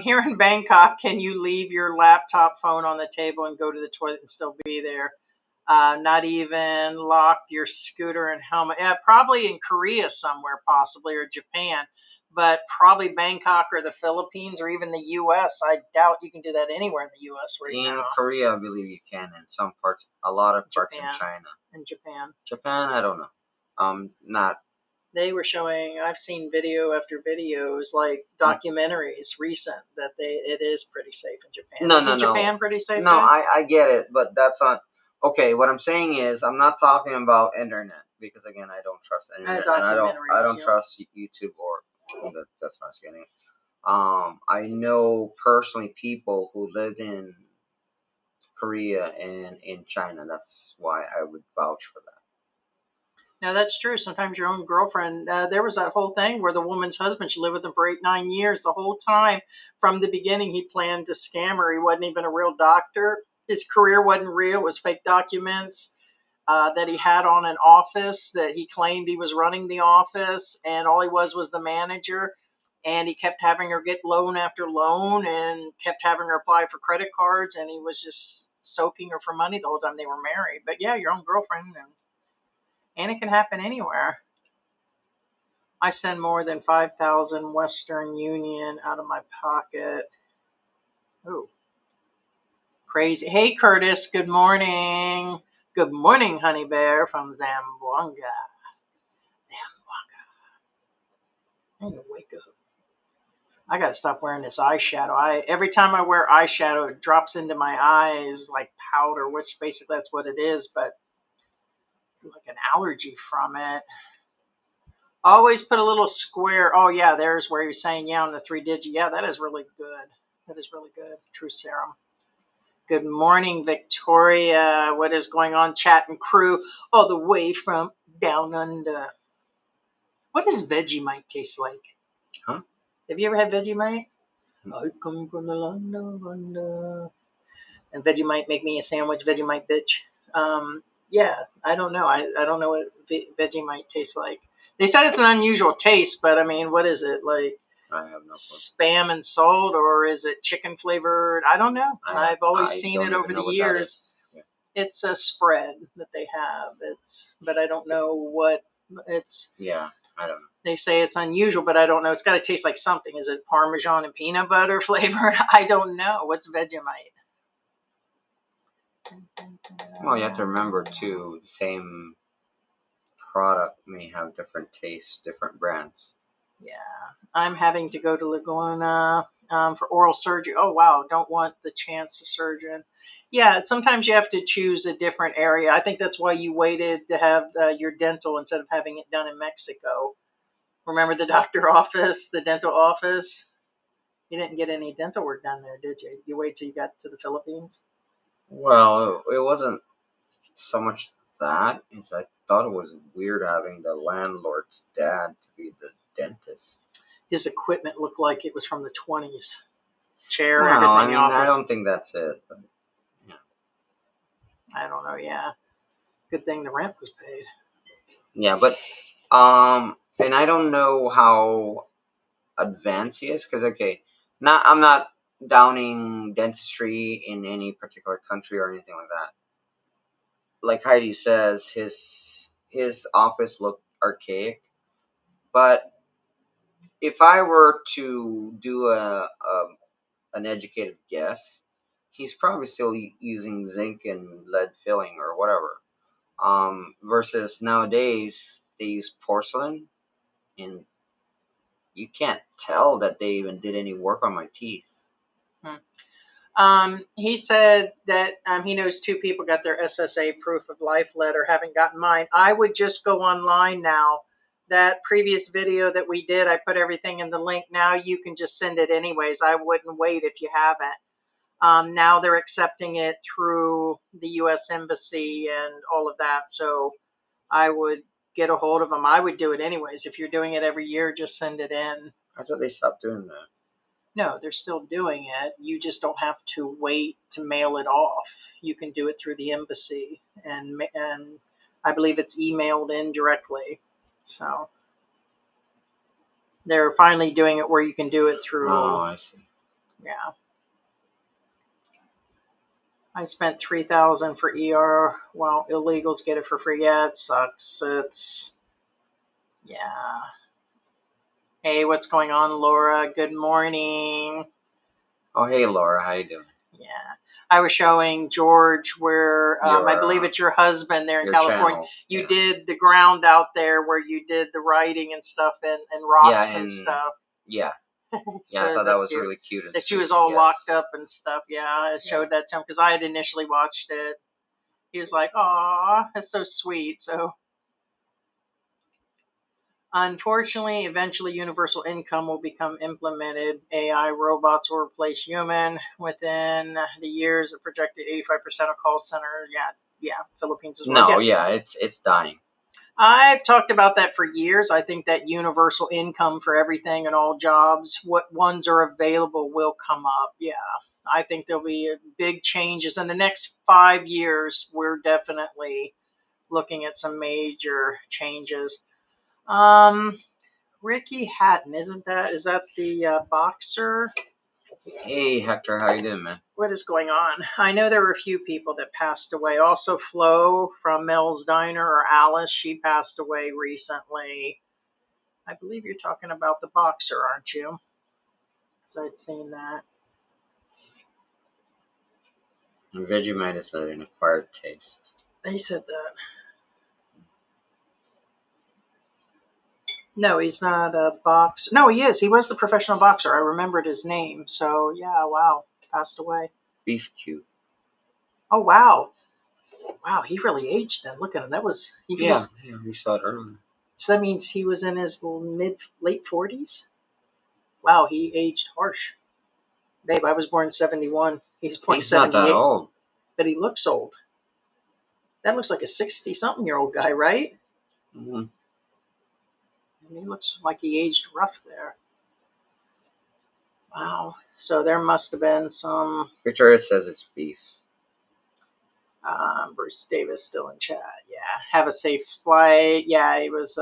Here in Bangkok, can you leave your laptop phone on the table and go to the toilet and still be there? Not even lock your scooter and helmet. Yeah, probably in Korea somewhere, possibly, or Japan, but probably Bangkok or the Philippines or even the U.S. I doubt you can do that anywhere in the U.S. right In now. Korea, I believe you can. In some parts, a lot of parts in Japan. China. In Japan. Japan, I don't know. Not. They were showing. I've seen video after videos, like documentaries, recent, that it is pretty safe in Japan. No, Isn't no, no. Japan pretty safe? No, then? I get it, but that's not. Okay, what I'm saying is, I'm not talking about internet because again, I don't trust internet, and I don't Documentaries, yeah. trust YouTube or that's not getting it. I know personally people who lived in Korea and in China. That's why I would vouch for that. No, that's true. Sometimes your own girlfriend. There was that whole thing where the woman's husband, she lived with him for 8, 9 years. The whole time, from the beginning, he planned to scam her. He wasn't even a real doctor. His career wasn't real. It was fake documents that he had on an office that he claimed he was running the office, and all he was the manager. And he kept having her get loan after loan and kept having her apply for credit cards, and he was just soaking her for money the whole time they were married. But yeah, your own girlfriend. And it can happen anywhere. I send more than 5,000 Western Union out of my pocket. Oh, crazy. Hey, Curtis, good morning. Good morning, Honey Bear from Zamboanga. I need to wake up. I gotta stop wearing this eyeshadow. Every time I wear eyeshadow, it drops into my eyes like powder, which basically that's what it is, but like an allergy from it. Always put a little square. Oh, yeah, there's where you're saying, yeah, on the 3-digit. Yeah, that is really good. That is really good. True serum. Good morning, Victoria. What is going on, chat and crew? All the way from down under. What does Vegemite taste like? Huh? Have you ever had Vegemite? I come from the land of under. And Vegemite, make me a sandwich, Vegemite bitch. Yeah, I don't know. I don't know what Vegemite tastes like. They said it's an unusual taste, but I mean, what is it like? I have no clue. spam and salt, or is it chicken flavored? I don't know. I've always seen don't it even over know the what that years. is. Yeah. It's a spread that they have. But I don't know what it's. Yeah, I don't know. They say it's unusual, but I don't know. It's got to taste like something. Is it Parmesan and peanut butter flavored? I don't know. What's Vegemite? Well, you have to remember too, the same product may have different tastes, different brands. Yeah, I'm having to go to Laguna for oral surgery. Oh wow, don't want the chance of surgeon. Yeah, sometimes you have to choose a different area. I think that's why you waited to have your dental instead of having it done in Mexico. Remember the doctor office, the dental office? You didn't get any dental work done there, did you? You wait till you got to the Philippines? Well, it wasn't so much that, is I thought it was weird having the landlord's dad to be the dentist. His equipment looked like it was from the 20s. Chair, Well, everything, I mean, I office. don't think that's it. But, yeah. I don't know, yeah. Good thing the rent was paid. Yeah, but and I don't know how advanced he is, because okay, I'm not downing dentistry in any particular country or anything like that. Like Heidi says, his office looked archaic, but if I were to do an educated guess, he's probably still using zinc and lead filling or whatever. Versus nowadays they use porcelain, and you can't tell that they even did any work on my teeth. He said that he knows 2 people got their SSA proof of life letter, haven't gotten mine. I would just go online now. That previous video that we did, I put everything in the link. Now you can just send it anyways. I wouldn't wait if you haven't. Now they're accepting it through the U.S. Embassy and all of that. So I would get a hold of them. I would do it anyways. If you're doing it every year, just send it in. I thought they stopped doing that. No, they're still doing it. You just don't have to wait to mail it off. You can do it through the embassy, and I believe it's emailed in directly. So they're finally doing it where you can do it through. Oh, I see. Yeah. I spent $3,000 for ER while illegals get it for free. Yeah, it sucks. Yeah. Hey, what's going on, Laura? Good morning. Oh, hey, Laura, how you doing? Yeah. I was showing George where I believe it's your husband there in California. Channel. You did the ground out there where you did the writing and stuff and rocks and stuff. Yeah. So Yeah, I thought that was cute. really cute. That she was all locked up and stuff. Yeah, I showed that to him because I had initially watched it. He was like, "Aw, that's so sweet." So, unfortunately, eventually universal income will become implemented. AI robots will replace human within the years. A projected 85% of call center. Yeah, Philippines as well. No, yeah, it's dying. I've talked about that for years. I think that universal income for everything and all jobs, what ones are available will come up. Yeah, I think there'll be big changes in the next 5 years. We're definitely looking at some major changes. Ricky Hatton, is that the boxer? Hey, Hector, how you doing, man? What is going on? I know there were a few people that passed away. Also, Flo from Mel's Diner, or Alice, she passed away recently. I believe you're talking about the boxer, aren't you? Because I'd seen that. Vegemite is an acquired taste. They said that. No, he's not a boxer. No, he is. He was the professional boxer. I remembered his name. So, yeah, wow. Passed away. Beef cube. Oh, wow. Wow, he really aged then. Look at him. Yeah, we saw it earlier. So that means he was in his late 40s? Wow, he aged harsh. Babe, I was born in 71. He's born in 78. Not that old. But he looks old. That looks like a 60-something-year-old guy, right? Mm-hmm. He looks like he aged rough there. Wow. So there must have been some... Victoria says it's beef. Bruce Davis still in chat. Yeah. Have a safe flight. Yeah, he was...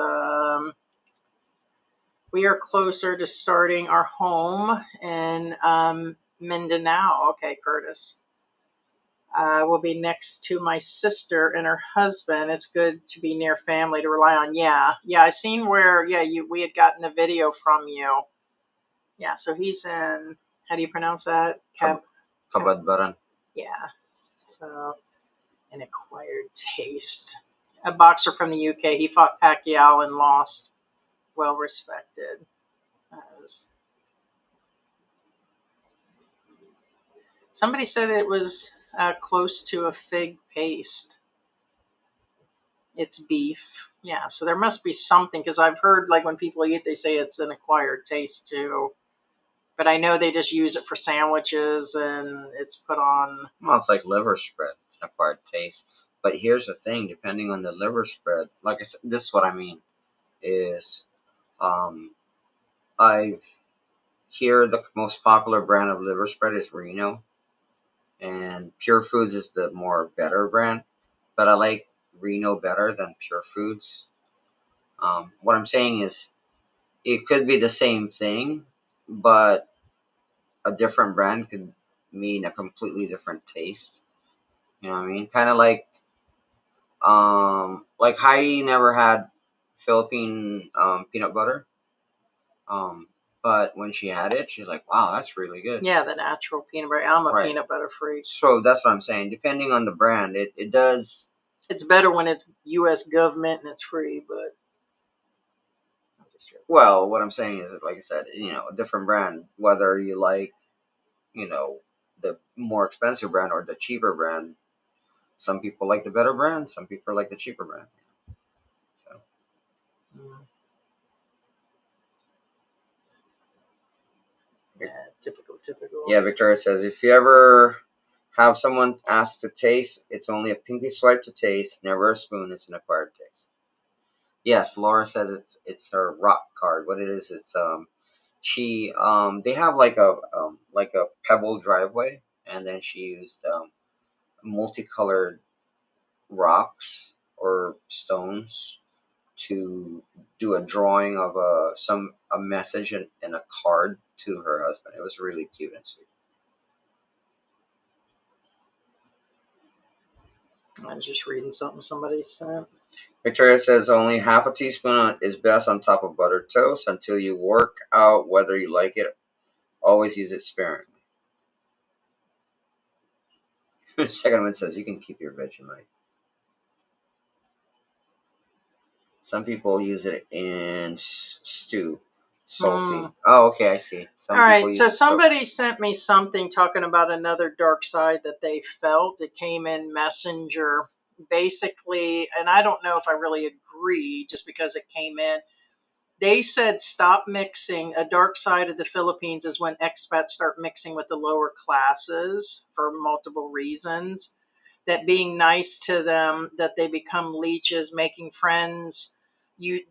We are closer to starting our home in Mindanao. Okay, Curtis. Will be next to my sister and her husband. It's good to be near family to rely on. Yeah, I seen where we had gotten a video from you. Yeah, so he's in. How do you pronounce that? Kabadbaran. Yeah. So an acquired taste. A boxer from the UK. He fought Pacquiao and lost. Well respected. Somebody said it was close to a fig paste. It's beef. Yeah, so there must be something, because I've heard like when people eat, they say it's an acquired taste too. But I know they just use it for sandwiches and it's put on. Well, it's like liver spread. It's an acquired taste. But here's the thing: depending on the liver spread, like I said, this is what I mean. Is I hear the most popular brand of liver spread is Reno, and Pure Foods is the more better brand. But I like Reno better than Pure Foods. What I'm saying is, it could be the same thing, but a different brand could mean a completely different taste. You know what I mean? Kind of like Heidi never had Philippine peanut butter. But when she had it, she's like, "Wow, that's really good." Yeah, the natural peanut butter. I'm a Right. peanut butter freak. So that's what I'm saying. Depending on the brand, it does. It's better when it's U.S. government and it's free, but. Well, what I'm saying is, like I said, a different brand, whether you like, the more expensive brand or the cheaper brand. Some people like the better brand. Some people like the cheaper brand. So. Yeah, typical. Yeah, Victoria says, if you ever have someone ask to taste, it's only a pinky swipe to taste, never a spoon. It's an acquired taste. Yes, Laura says it's her rock card. What it is, it's they have like a pebble driveway, and then she used multicolored rocks or stones to do a drawing of a message and a card to her husband. It was really cute and sweet. I was just reading something somebody sent. Victoria says only half a teaspoon is best on top of buttered toast until you work out whether you like it. Always use it sparingly. The second one says you can keep your Vegemite. Some people use it in stew, salty. Oh, okay, I see. All right, so somebody sent me something talking about another dark side that they felt. It came in Messenger, basically, and I don't know if I really agree just because it came in. They said stop mixing. A dark side of the Philippines is when expats start mixing with the lower classes for multiple reasons. That being nice to them, that they become leeches, making friends.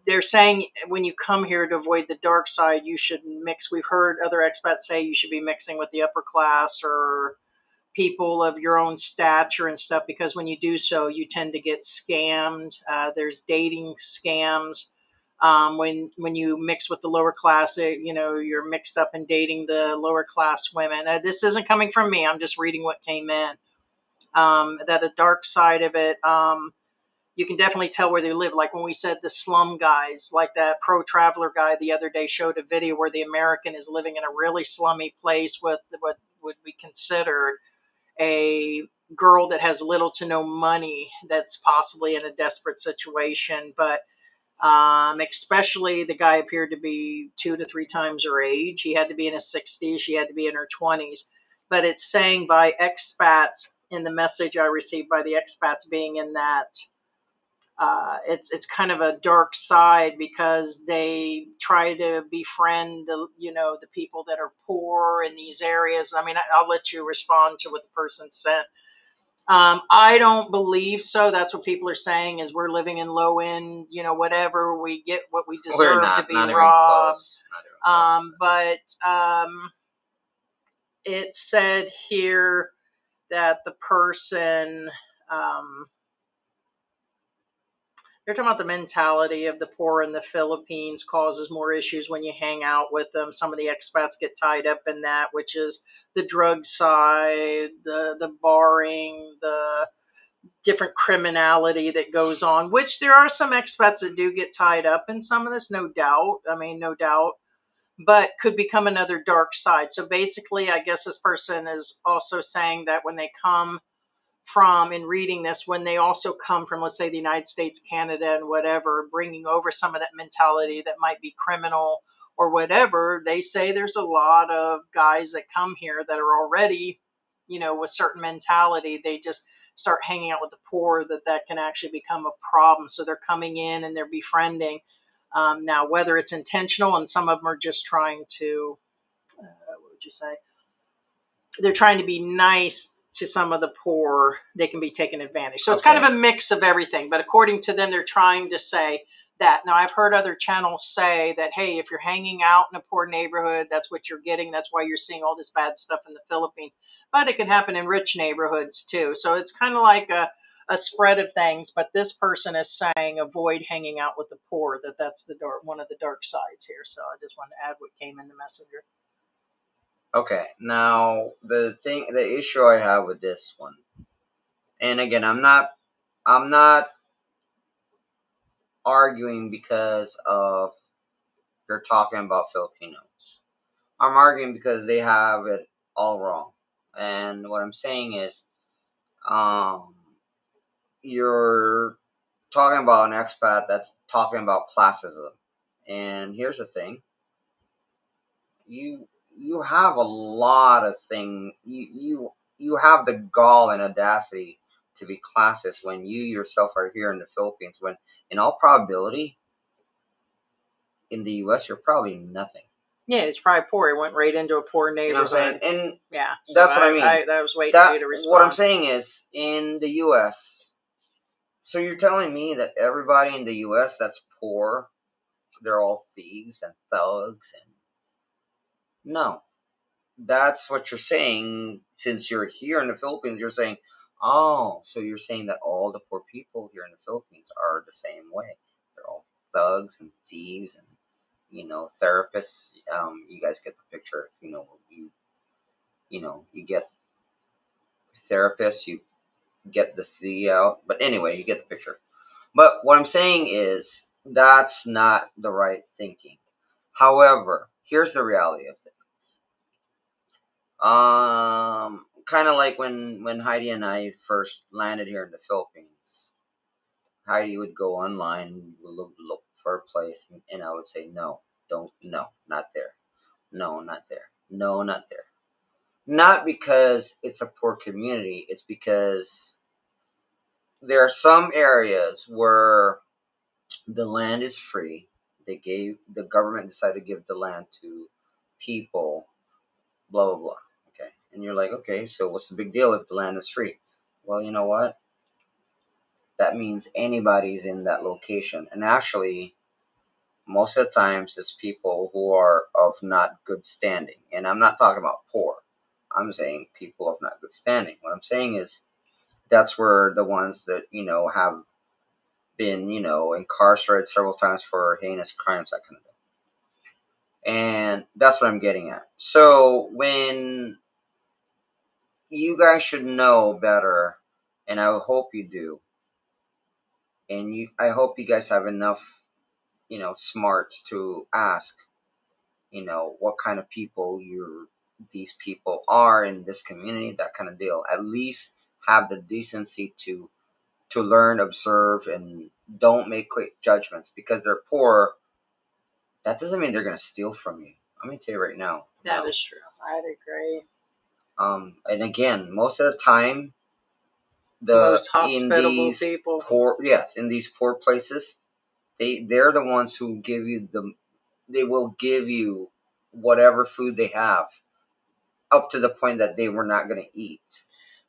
They're saying when you come here to avoid the dark side, you should mix. We've heard other expats say you should be mixing with the upper class or people of your own stature and stuff, because when you do so, you tend to get scammed. There's dating scams. When you mix with the lower class, you're mixed up in dating the lower class women. This isn't coming from me. I'm just reading what came in. That a dark side of it, you can definitely tell where they live. Like when we said the slum guys, like that pro traveler guy the other day showed a video where the American is living in a really slummy place with what would be considered a girl that has little to no money that's possibly in a desperate situation. But especially the guy appeared to be 2 to 3 times her age. He had to be in his 60s. She had to be in her 20s. But it's saying by expats in the message I received by the expats being in that it's kind of a dark side because they try to befriend the people that are poor in these areas. I mean, I'll let you respond to what the person sent. I don't believe so. That's what people are saying is we're living in low end, whatever, we get what we deserve to be robbed. But it said here that the person, They're talking about the mentality of the poor in the Philippines causes more issues when you hang out with them. Some of the expats get tied up in that, which is the drug side, the barring, the different criminality that goes on, which there are some expats that do get tied up in some of this, no doubt. I mean, no doubt, but could become another dark side. So basically, I guess this person is also saying that when they come from, in reading this, when they also come from, let's say, the United States, Canada, and whatever, bringing over some of that mentality that might be criminal or whatever, they say there's a lot of guys that come here that are already, with certain mentality. They just start hanging out with the poor, that can actually become a problem. So they're coming in and they're befriending. Now, whether it's intentional, and some of them are just trying to, what would you say? They're trying to be nice to some of the poor, they can be taken advantage. So it's kind of a mix of everything. But according to them, they're trying to say that. Now, I've heard other channels say that, hey, if you're hanging out in a poor neighborhood, that's what you're getting. That's why you're seeing all this bad stuff in the Philippines. But it can happen in rich neighborhoods too. So it's kind of like a spread of things. But this person is saying avoid hanging out with the poor, that's one of the dark sides here. So I just wanted to add what came in the messenger. Okay, now the issue I have with this one, and again, I'm not arguing because of they're talking about Filipinos. I'm arguing because they have it all wrong. And what I'm saying is, you're talking about an expat that's talking about classism. And here's the thing: you have a lot of things. You have the gall and audacity to be classist when you yourself are here in the Philippines. When, in all probability, in the U.S., you're probably nothing. Yeah, it's probably poor. It went right into a poor neighborhood. You know what I'm saying? And yeah, so that's what I mean. I was waiting for you to respond. What I'm saying is, in the U.S., so you're telling me that everybody in the U.S. that's poor, they're all thieves and thugs, and no, that's what you're saying. Since you're here in the Philippines, you're saying, oh, so you're saying that all the poor people here in the Philippines are the same way. They're all thugs and thieves and, therapists. You guys get the picture. You get therapists, you get the C out. But anyway, you get the picture. But what I'm saying is that's not the right thinking. However, here's the reality of things. Kind of like when Heidi and I first landed here in the Philippines. Heidi would go online and look for a place, and I would say, no, not there. No, not there. No, not there. Not because it's a poor community. It's because there are some areas where the land is free. The government decided to give the land to people, blah, blah, blah. Okay. And you're like, okay, so what's the big deal if the land is free? Well, you know what? That means anybody's in that location. And actually, most of the times it's people who are of not good standing. And I'm not talking about poor. I'm saying people of not good standing. What I'm saying is that's where the ones that, have been, incarcerated several times for heinous crimes, that kind of thing. And that's what I'm getting at. So when you guys should know better, and I hope you do, and I hope you guys have enough, smarts to ask, what kind of people these people are in this community, that kind of deal. At least have the decency to learn, observe, and don't make quick judgments. Because they're poor, that doesn't mean they're going to steal from you. I'm going to tell you right now. That is true. I'd agree. And again, most of the time, most hospitable people, in these poor places, they're the ones who give you they will give you whatever food they have, up to the point that they were not going to eat.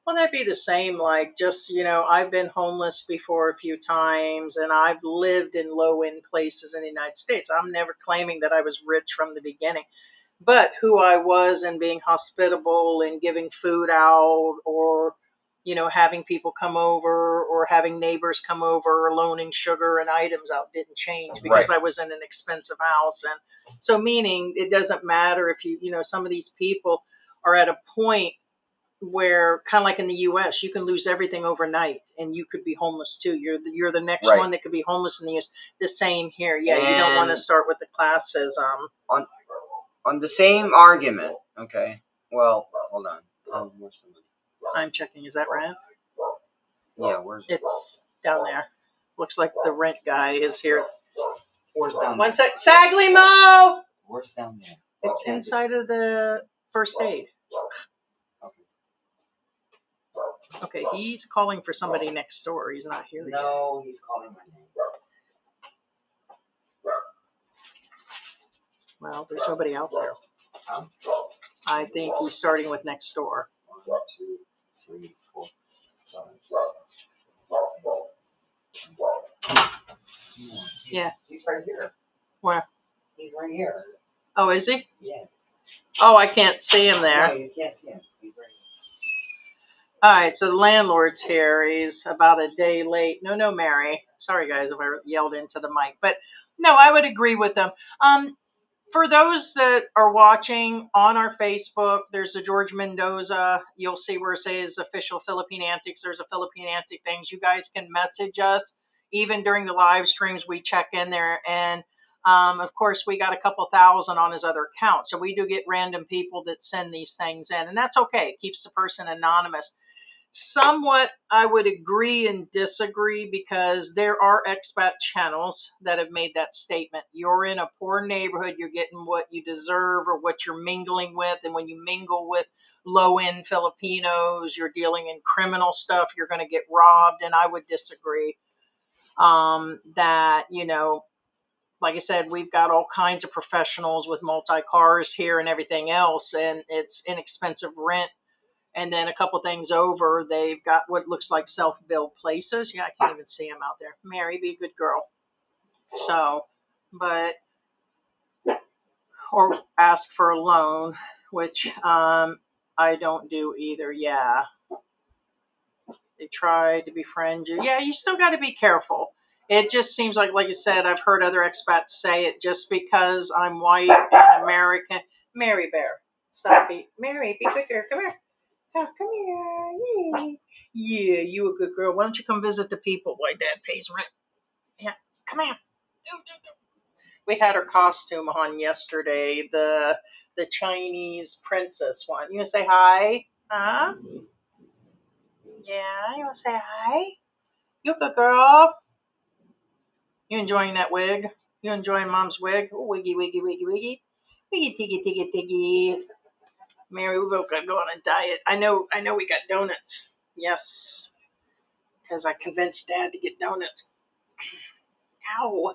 Well, that'd be the same. Like, just, I've been homeless before a few times, and I've lived in low-end places in the United States. I'm never claiming that I was rich from the beginning, but who I was and being hospitable and giving food out, or you know, having people come over or having neighbors come over or loaning sugar and items out didn't change because Right. I was in an expensive house. And so, meaning it doesn't matter if you know, some of these people are at a point where, kind of like in the U.S., you can lose everything overnight and you could be homeless too. You're the next Right. one that could be homeless in the U.S. The same here. Yeah, you don't want to And start with the classism. on the same argument, okay. Well, hold on. Where's the money? I'm checking. Is that rent? Yeah, where's it? It's down there. Looks like the rent guy is here. Where's down there? One sec. Sagley Mo! Where's down there? It's Okay, inside of the first aid. Okay. Okay, he's calling for somebody next door. He's not here yet. No, he's calling my name. Well, there's nobody out there. Um, I think he's starting with next door. 1, 2, 3, 4, 5, 6. Yeah. He's right here. Where? He's right here. Oh, is he? Yeah. Oh, I can't see him there. No, you can't see him. He's right here. All right, so the landlord's here. He's about a day late. No, Mary. Sorry, guys, if I yelled into the mic. But no, I would agree with them. For those that are watching on our Facebook, there's a George Mendoza. You'll see where it says official Philippine Antics. There's a Philippine Antic things. You guys can message us. Even during the live streams, we check in there. And, of course, we got a couple thousand on his other account. So we do get random people that send these things in. And that's okay. It keeps the person anonymous. Somewhat, I would agree and disagree because there are expat channels that have made that statement. You're in a poor neighborhood, you're getting what you deserve or what you're mingling with. And when you mingle with low-end Filipinos, you're dealing in criminal stuff, you're going to get robbed. And I would disagree that, you know, like I said, we've got all kinds of professionals with multi-cars here and everything else, and it's inexpensive rent. And then a couple things over, they've got what looks like self-built places. Yeah, I can't even see them out there. Mary, be a good girl. So, but, or ask for a loan, which I don't do either. Yeah. They try to befriend you. Yeah, you still got to be careful. It just seems like I said, I've heard other expats say it just because I'm white and American. Mary Bear. Stop it. Mary, be good girl. Come here. Oh, come here. Yay. Yeah, you a good girl. Why don't you come visit the people while Dad pays rent? Yeah, come here. We had her costume on yesterday, the Chinese princess one. You want to say hi? Huh? Yeah, you want to say hi? You a good girl. You enjoying that wig? You enjoying Mom's wig? Oh, wiggy, wiggy, wiggy, wiggy. Wiggy, tiggy, tiggy, tiggy. Mary, we both got to go on a diet. I know we got donuts. Yes. Because I convinced Dad to get donuts. Ow.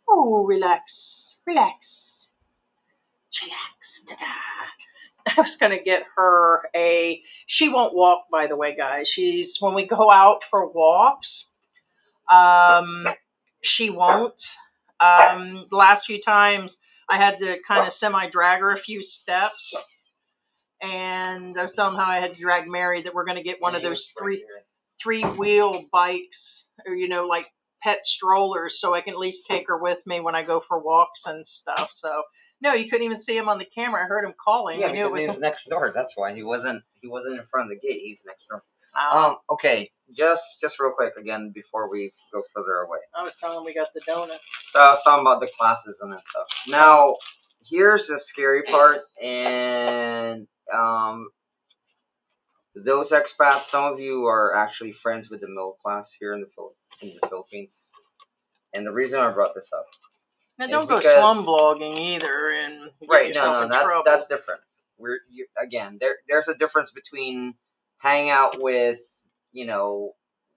Oh, relax. Relax. Chillax. Da-da. I was going to get her she won't walk, by the way, guys. When we go out for walks, she won't. The last few times I had to kind of semi-drag her a few steps. And I was telling how I had to drag Mary that we're going to get one of those three-wheel bikes, or, you know, like pet strollers, so I can at least take her with me when I go for walks and stuff. So, no, you couldn't even see him on the camera. I heard him calling. Yeah, I knew because it was he was next door. That's why he wasn't in front of the gate. He's next door. Okay. Just real quick again before we go further away. I was telling him we got the donuts. So I was talking about the classes and that stuff. Now, here's the scary part, and those expats, some of you are actually friends with the middle class here in the Philippines. And the reason I brought this up. Now, don't go slum blogging either and get yourself in trouble. That's different. There's a difference between hanging out with, you know,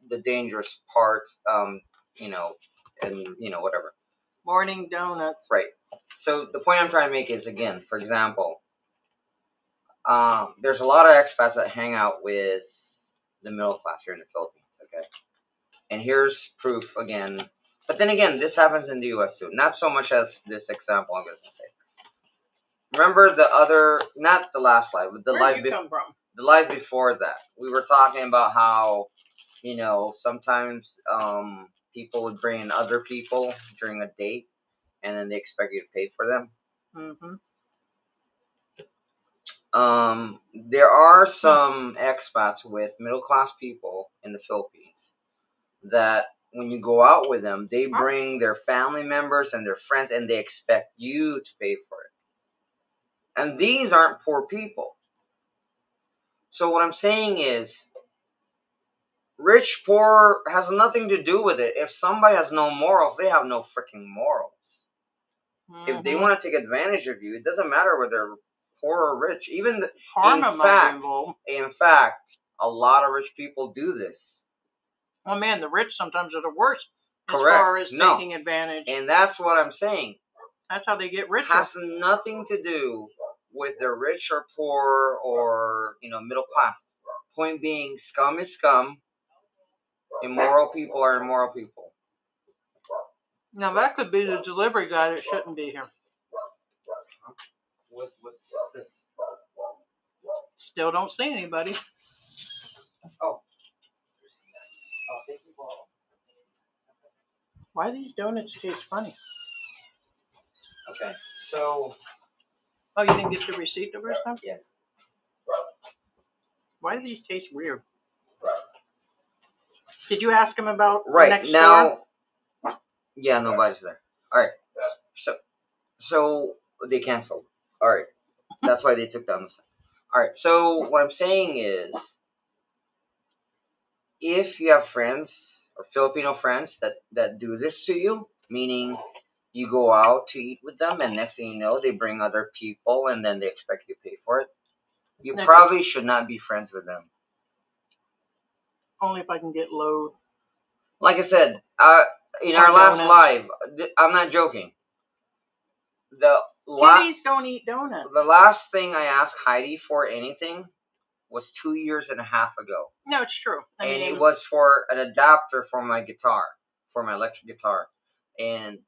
the dangerous parts, you know, and, you know, whatever. Morning donuts. Right. So the point I'm trying to make is, again, for example, there's a lot of expats that hang out with the middle class here in the Philippines, okay? And here's proof again. But then again, this happens in the U.S. too. Not so much as this example I'm going to say. Remember the other, not the last live, but the Where live did you come from? the live before that, we were talking about how, sometimes people would bring in other people during a date, and then they expect you to pay for them. Mm-hmm. There are some expats with middle class people in the Philippines that when you go out with them, they bring their family members and their friends, and they expect you to pay for it. And these aren't poor people. So what I'm saying is, rich, poor has nothing to do with it. If somebody has no morals, they have no freaking morals. If they want to take advantage of you, it doesn't matter whether they're poor or rich. Even Karma might be involved. in fact, a lot of rich people do this. Oh man, the rich sometimes are the worst as Correct. far as taking advantage. And that's what I'm saying. That's how they get rich. Has nothing to do with they're rich or poor or middle class. Point being, scum is scum. Immoral people are immoral people. Now that could be the delivery guy that shouldn't be here. What's this? Still don't see anybody. Oh. Why do these donuts taste funny? Okay, so. Oh, you didn't get the receipt the first time? Yeah. Why do these taste weird? Did you ask him about Right door? Yeah, nobody's there. All right, so they canceled. All right, that's why they took down the sign. All right, so what I'm saying is, if you have friends or Filipino friends that do this to you, meaning you go out to eat with them, and next thing you know, they bring other people, and then they expect you to pay for it, you probably should not be friends with them. Only if I can get load. Like I said, in our last live, I'm not joking. Kitties don't eat donuts. The last thing I asked Heidi for anything was 2.5 years ago. No, it's true. I mean, it was for an adapter for my guitar, for my electric guitar. And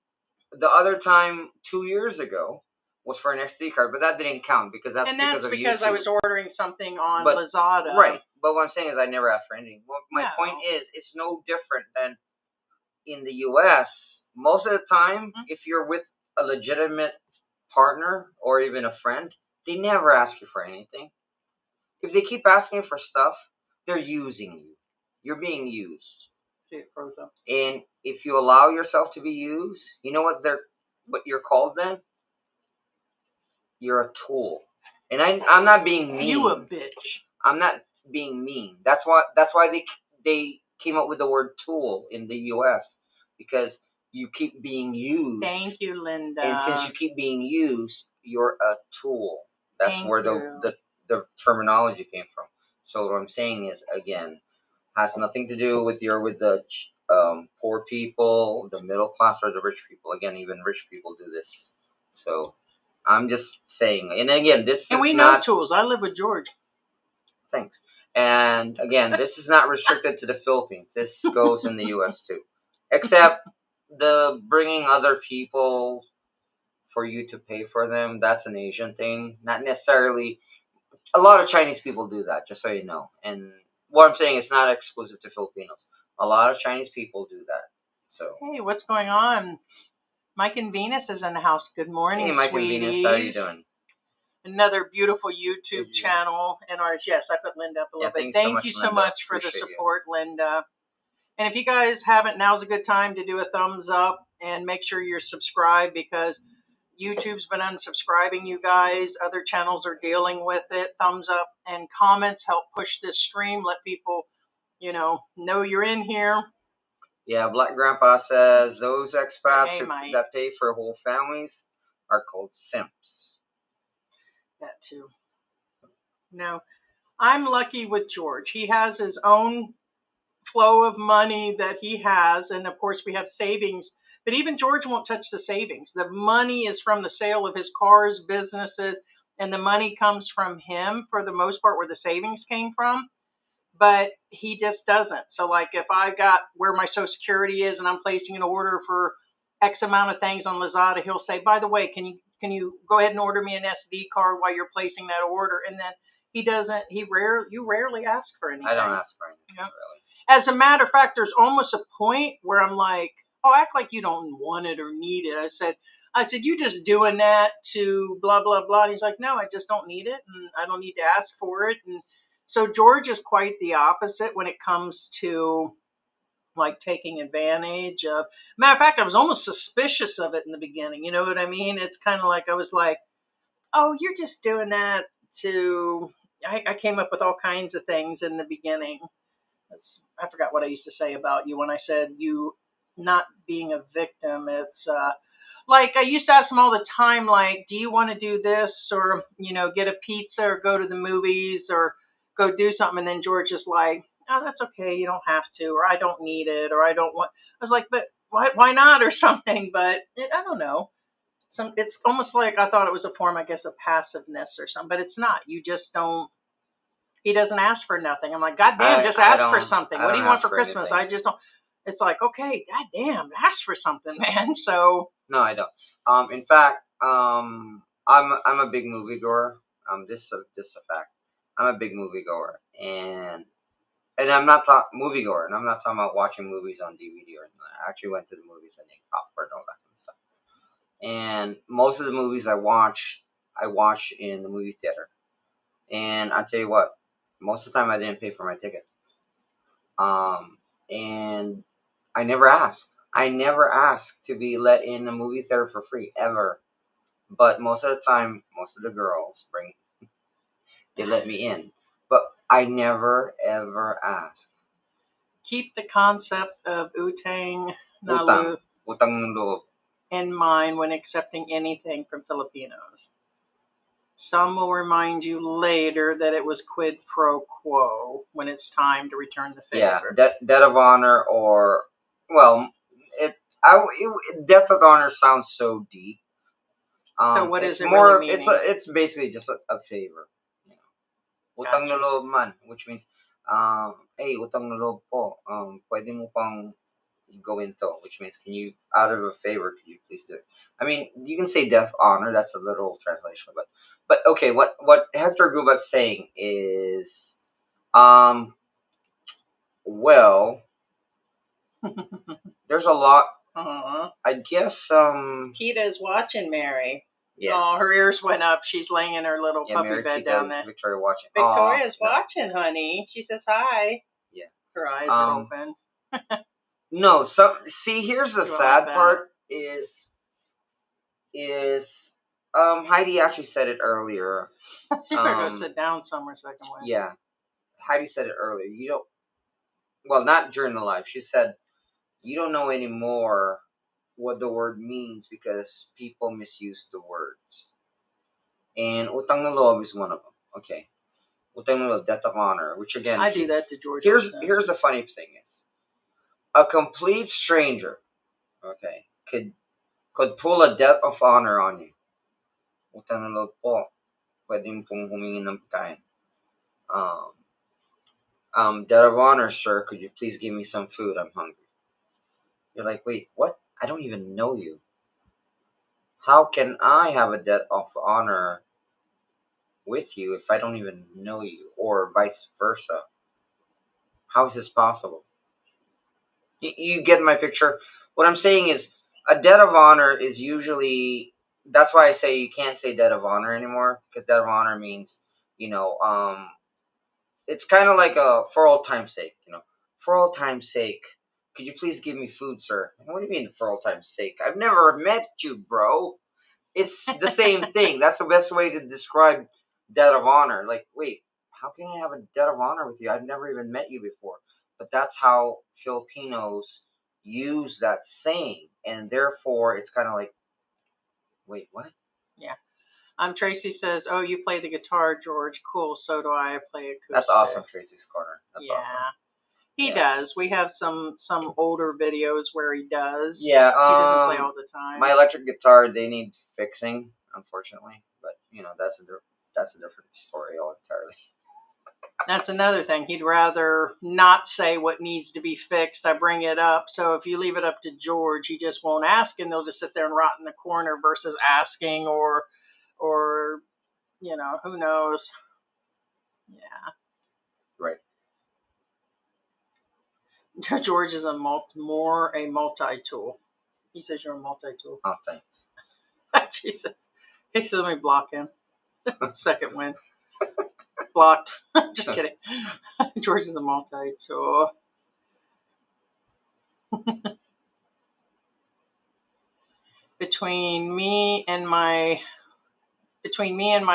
the other time, 2 years ago, was for an SD card, but that didn't count because that's because I was ordering something on Lazada. Right. But what I'm saying is I never asked for anything. Well, my point is, it's no different than in the U.S. Most of the time, if you're with a legitimate partner or even a friend, they never ask you for anything. If they keep asking for stuff, they're using you. You're being used. And if you allow yourself to be used, you know what you're called then? You're a tool. And I'm not being mean. You a bitch. I'm not being mean. That's why they came up with the word tool in the US, because you keep being used. Thank you, Linda. And since you keep being used, you're a tool. That's where the terminology came from. So what I'm saying is, again, has nothing to do with the poor people, the middle class, or the rich people. Again, even rich people do this. So I'm just saying. And again, this is know tools. I live with George. Thanks. And again, this is not restricted to the Philippines. This goes in the U.S. too. Except the bringing other people for you to pay for them, that's an Asian thing. Not necessarily. A lot of Chinese people do that, just so you know. And what I'm saying is not exclusive to Filipinos. A lot of Chinese people do that. So. Hey, what's going on? Mike and Venus is in the house. Good morning, Hey, Mike sweeties. and Venus, how are you doing? Another beautiful YouTube channel and ours. Yes, I put Linda up a little bit. Thank you so much for the support, Linda. And if you guys haven't, now's a good time to do a thumbs up and make sure you're subscribed, because YouTube's been unsubscribing you guys. Other channels are dealing with it. Thumbs up and comments help push this stream. Let people, know you're in here. Yeah, Black Grandpa says those expats that pay for whole families are called simps. That too. No, I'm lucky with George. He has his own flow of money that he has, and of course we have savings. But even George won't touch the savings. The money is from the sale of his cars, businesses, and the money comes from him for the most part, where the savings came from. But he just doesn't. So like if I got where my Social Security is and I'm placing an order for X amount of things on Lazada, he'll say, by the way, can you go ahead and order me an SD card while you're placing that order? And then He doesn't. You rarely ask for anything. I don't ask for anything, Yep. really. As a matter of fact, there's almost a point where I'm like, oh, act like you don't want it or need it. I said, you just doing that to blah, blah, blah. And he's like, no, I just don't need it. And I don't need to ask for it. And so George is quite the opposite when it comes to like taking advantage of. Matter of fact, I was almost suspicious of it in the beginning. You know what I mean? It's kind of like, I was like, oh, you're just doing that to, I came up with all kinds of things in the beginning. I forgot what I used to say about you when I said you not being a victim. It's like I used to ask him all the time, like, do you want to do this or, get a pizza or go to the movies or go do something? And then George is like, oh, that's okay. You don't have to, or I don't need it, or I don't want. I was like, but why not or something? But I don't know. It's almost like I thought it was a form, I guess, of passiveness or something, but it's not. You just don't. He doesn't ask for nothing. I'm like, God damn, just ask for something. What do you want for Christmas? Anything. I just don't. It's like, okay, God damn, ask for something, man. So No, I don't. In fact, I'm a big moviegoer. This is a fact. I'm a big moviegoer, and I'm not moviegoer, and I'm not talking about watching movies on DVD or anything. I actually went to the movies and ate popcorn and all that kind of stuff. And most of the movies I watch in the movie theater. And I tell you what, most of the time I didn't pay for my ticket. And I never ask. I never ask to be let in the movie theater for free ever. But most of the time, most of the girls they let me in. But I never ever ask. keep the concept of utang na Utang, lu utang ng loob. in mind when accepting anything from Filipinos. Some will remind you later that it was quid pro quo when it's time to return the Yeah, favor. debt of honor, or well, debt of honor sounds so deep. So what It's is it more. really meaning? It's basically just a favor. You know, utang na Gotcha. loob man, which means, hey, utang na loob po. Pwede mo pang gawin to, which means, can you, out of a favor, can you please do it? I mean, you can say debt of honor. That's a literal translation, but okay. What Hector Gubat's saying is, well, there's a lot. Uh-huh. I guess Tita is watching Mary. yeah. Oh, her ears went up. She's laying in her little Yeah, puppy Mary bed Tita, down there. Victoria watching. Victoria's No. watching, honey. She says hi. Yeah. Her eyes are open. No, see, here's the You sad like that? part is Heidi actually said it earlier. She's better go sit down somewhere so I can wait. Yeah. Heidi said it earlier. You don't, well, not during the live. She said you don't know anymore what the word means because people misuse the words. And utang na loob is one of them. Okay. Utang na loob, debt of honor, which again, I do that to George. here's the funny thing is, a complete stranger, okay, could pull a debt of honor on you. Utang na loob po, pwede mo pong humingi ng pagkain. Debt of honor, sir, could you please give me some food? I'm hungry. You're like, wait, what? I don't even know you. How can I have a debt of honor with you if I don't even know you, or vice versa? How is this possible? You get my picture? What I'm saying is, a debt of honor is usually, that's why I say you can't say debt of honor anymore, because debt of honor means, it's kind of like a for all time's sake, for all time's sake, could you please give me food, sir? What do you mean for all time's sake? I've never met you, bro. It's the same thing. That's the best way to describe debt of honor. Like, wait, how can I have a debt of honor with you? I've never even met you before. But that's how Filipinos use that saying. And therefore, it's kind of like, wait, what? Yeah. Tracy says, oh, you play the guitar, George. Cool. So do I. Play acoustic. That's awesome, Tracy's Corner. That's awesome. He does. We have some older videos where he does. Yeah. He doesn't play all the time. My electric guitar, they need fixing, unfortunately. But, that's a different story all entirely. That's another thing. He'd rather not say what needs to be fixed. I bring it up. So if you leave it up to George, he just won't ask, and they'll just sit there and rot in the corner versus asking or who knows. Yeah. Right. George is a multi-tool. He says you're a multi-tool. Oh, thanks. Jesus. He said, let me block him. Second win. Blocked. Just kidding. George is a multi-tool. Between me and my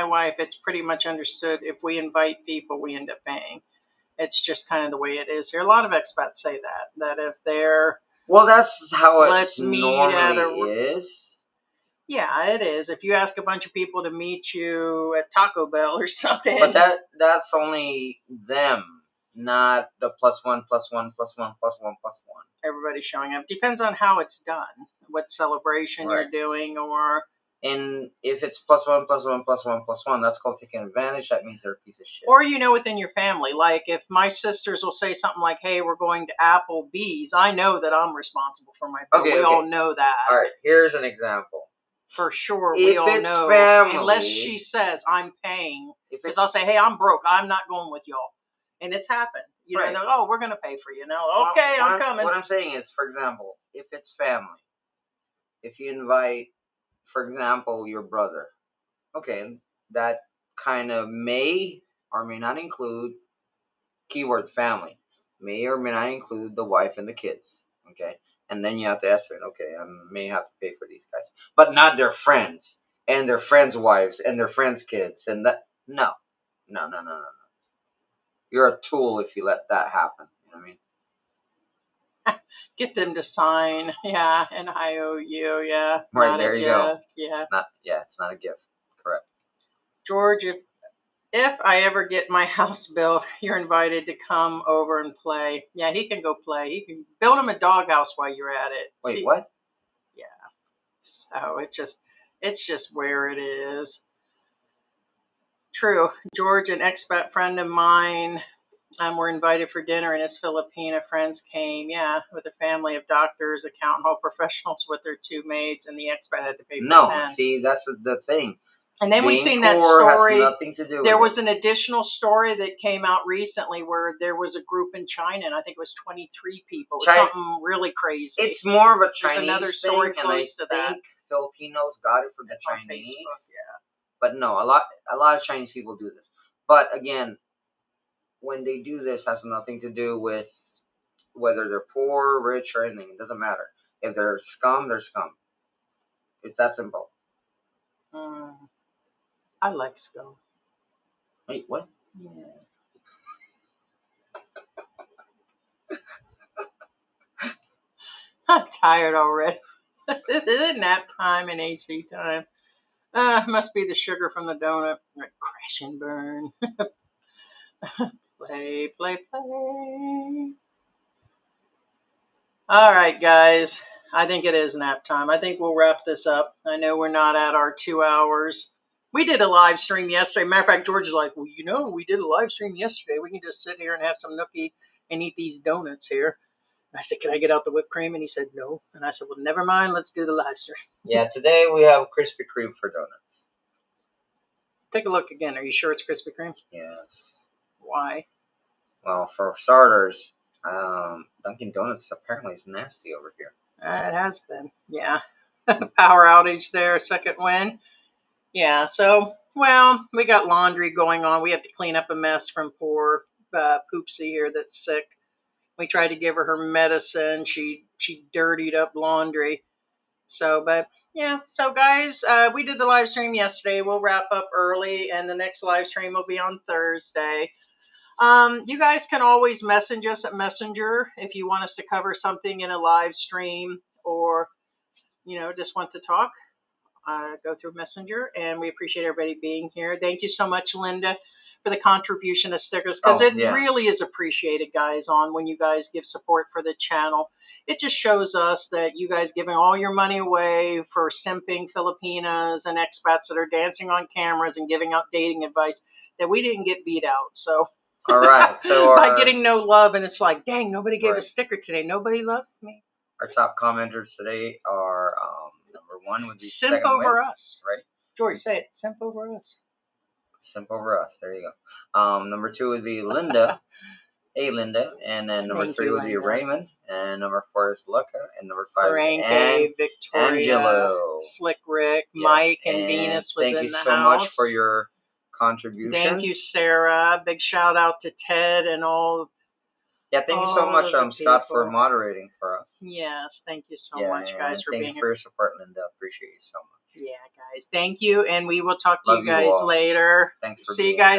wife, it's pretty much understood if we invite people, we end up paying. It's just kind of the way it is here. A lot of expats say that if they're, Well, that's how it let's meet at normally is. Yeah, it is. If you ask a bunch of people to meet you at Taco Bell or something. But that's only them, not the +1, +1, +1, +1, +1. Everybody showing up. Depends on how it's done, what celebration Right. you're doing, or. And if it's +1, +1, +1, +1, that's called taking advantage. That means they're a piece of shit. Or within your family. Like if my sisters will say something like, hey, we're going to Applebee's, I know that I'm responsible for my bill. We all know that. All right, here's an example. For sure, If we all it's know. family, unless she says, I'm paying. If Because it's I'll say, hey, I'm broke. I'm not going with y'all. And it's happened. Right. They're, oh, we're going to pay for you. No, okay, I'm coming. What I'm saying is, for example, if it's family, if you invite, for example, your brother, okay, that kind of may or may not include, keyword family, may or may not include the wife and the kids, okay? And then you have to estimate, okay, I may have to pay for these guys, but not their friends and their friends' wives and their friends' kids. And that, no. You're a tool if you let that happen. You know what I mean? Get them to sign. Yeah, and IOU. Yeah. Right, not there a you gift. go. Yeah. It's not a gift. Correct. George, if I ever get my house built, you're invited to come over and play. Yeah, he can go play. He can build him a doghouse while you're at it. Wait, what? Yeah. So it's just where it is. True. George, an expat friend of mine, were invited for dinner, and his Filipina friends came. Yeah, with a family of doctors, accountant, hall professionals with their 2 maids, and the expat had to pay for 10. See, that's the thing. And then we Being seen that poor story. has nothing to do There with was an additional story that came out recently where there was a group in China, and I think it was 23 people. It was something really crazy. It's more of a There's another Chinese story thing, close to and I that. think Filipinos got it from the It's on Chinese. Facebook, yeah. But no, a lot of Chinese people do this. But again, when they do this, has nothing to do with whether they're poor, rich, or anything. It doesn't matter. If they're scum, they're scum. It's that simple. I like scum. Wait, what? Yeah. I'm tired already. Is it nap time and AC time? Must be the sugar from the donut. Like, crash and burn. Play, play, play. All right, guys. I think it is nap time. I think we'll wrap this up. I know we're not at our 2 hours. We did a live stream yesterday. Matter of fact, George is like, well, we did a live stream yesterday. We can just sit here and have some nookie and eat these donuts here. And I said, can I get out the whipped cream? And he said, no. And I said, well, never mind. Let's do the live stream. Yeah, today we have Krispy Kreme for donuts. Take a look again. Are you sure it's Krispy Kreme? Yes. Why? Well, for starters, Dunkin' Donuts apparently is nasty over here. It has been. Yeah. Power outage there. Second win. Yeah. So, well, we got laundry going on. We have to clean up a mess from poor Poopsie here that's sick. We tried to give her medicine. She dirtied up laundry. So, but yeah. So, guys, we did the live stream yesterday. We'll wrap up early, and the next live stream will be on Thursday. You guys can always message us at Messenger if you want us to cover something in a live stream, or just want to talk. Go through Messenger, and we appreciate everybody being here. Thank you so much, Linda, for the contribution of stickers, because it really is appreciated, guys, on when you guys give support for the channel. It just shows us that you guys giving all your money away for simping Filipinas and expats that are dancing on cameras and giving out dating advice, that we didn't get beat out. So, all right. So by getting no love, and it's like, dang, nobody gave a sticker today. Nobody loves me. Our top commenters today are number 1 would be Simp Second over Win, us. right? George, say it. Simp over us. Simple Russ. There you go. Number 2 would be Linda. Hey, Linda. And then number Thank 3 you, would be Linda. Raymond. And number 4 is Luca. And number 5 Frank, is Abe, Victoria, Angelo. Slick Rick, Yes, Mike, and Venus was thank in you the so house. much for your contributions. Thank you, Sarah. Big shout out to Ted and all. Yeah, thank you so all much, of the Scott, for people. moderating for us. Yes, thank you so Yeah, much, guys, and for thank being you here. for your support, Linda. Appreciate you so much. Yeah, guys, thank you, and we will talk to Love you you guys all. later. Thanks for See you being guys. here.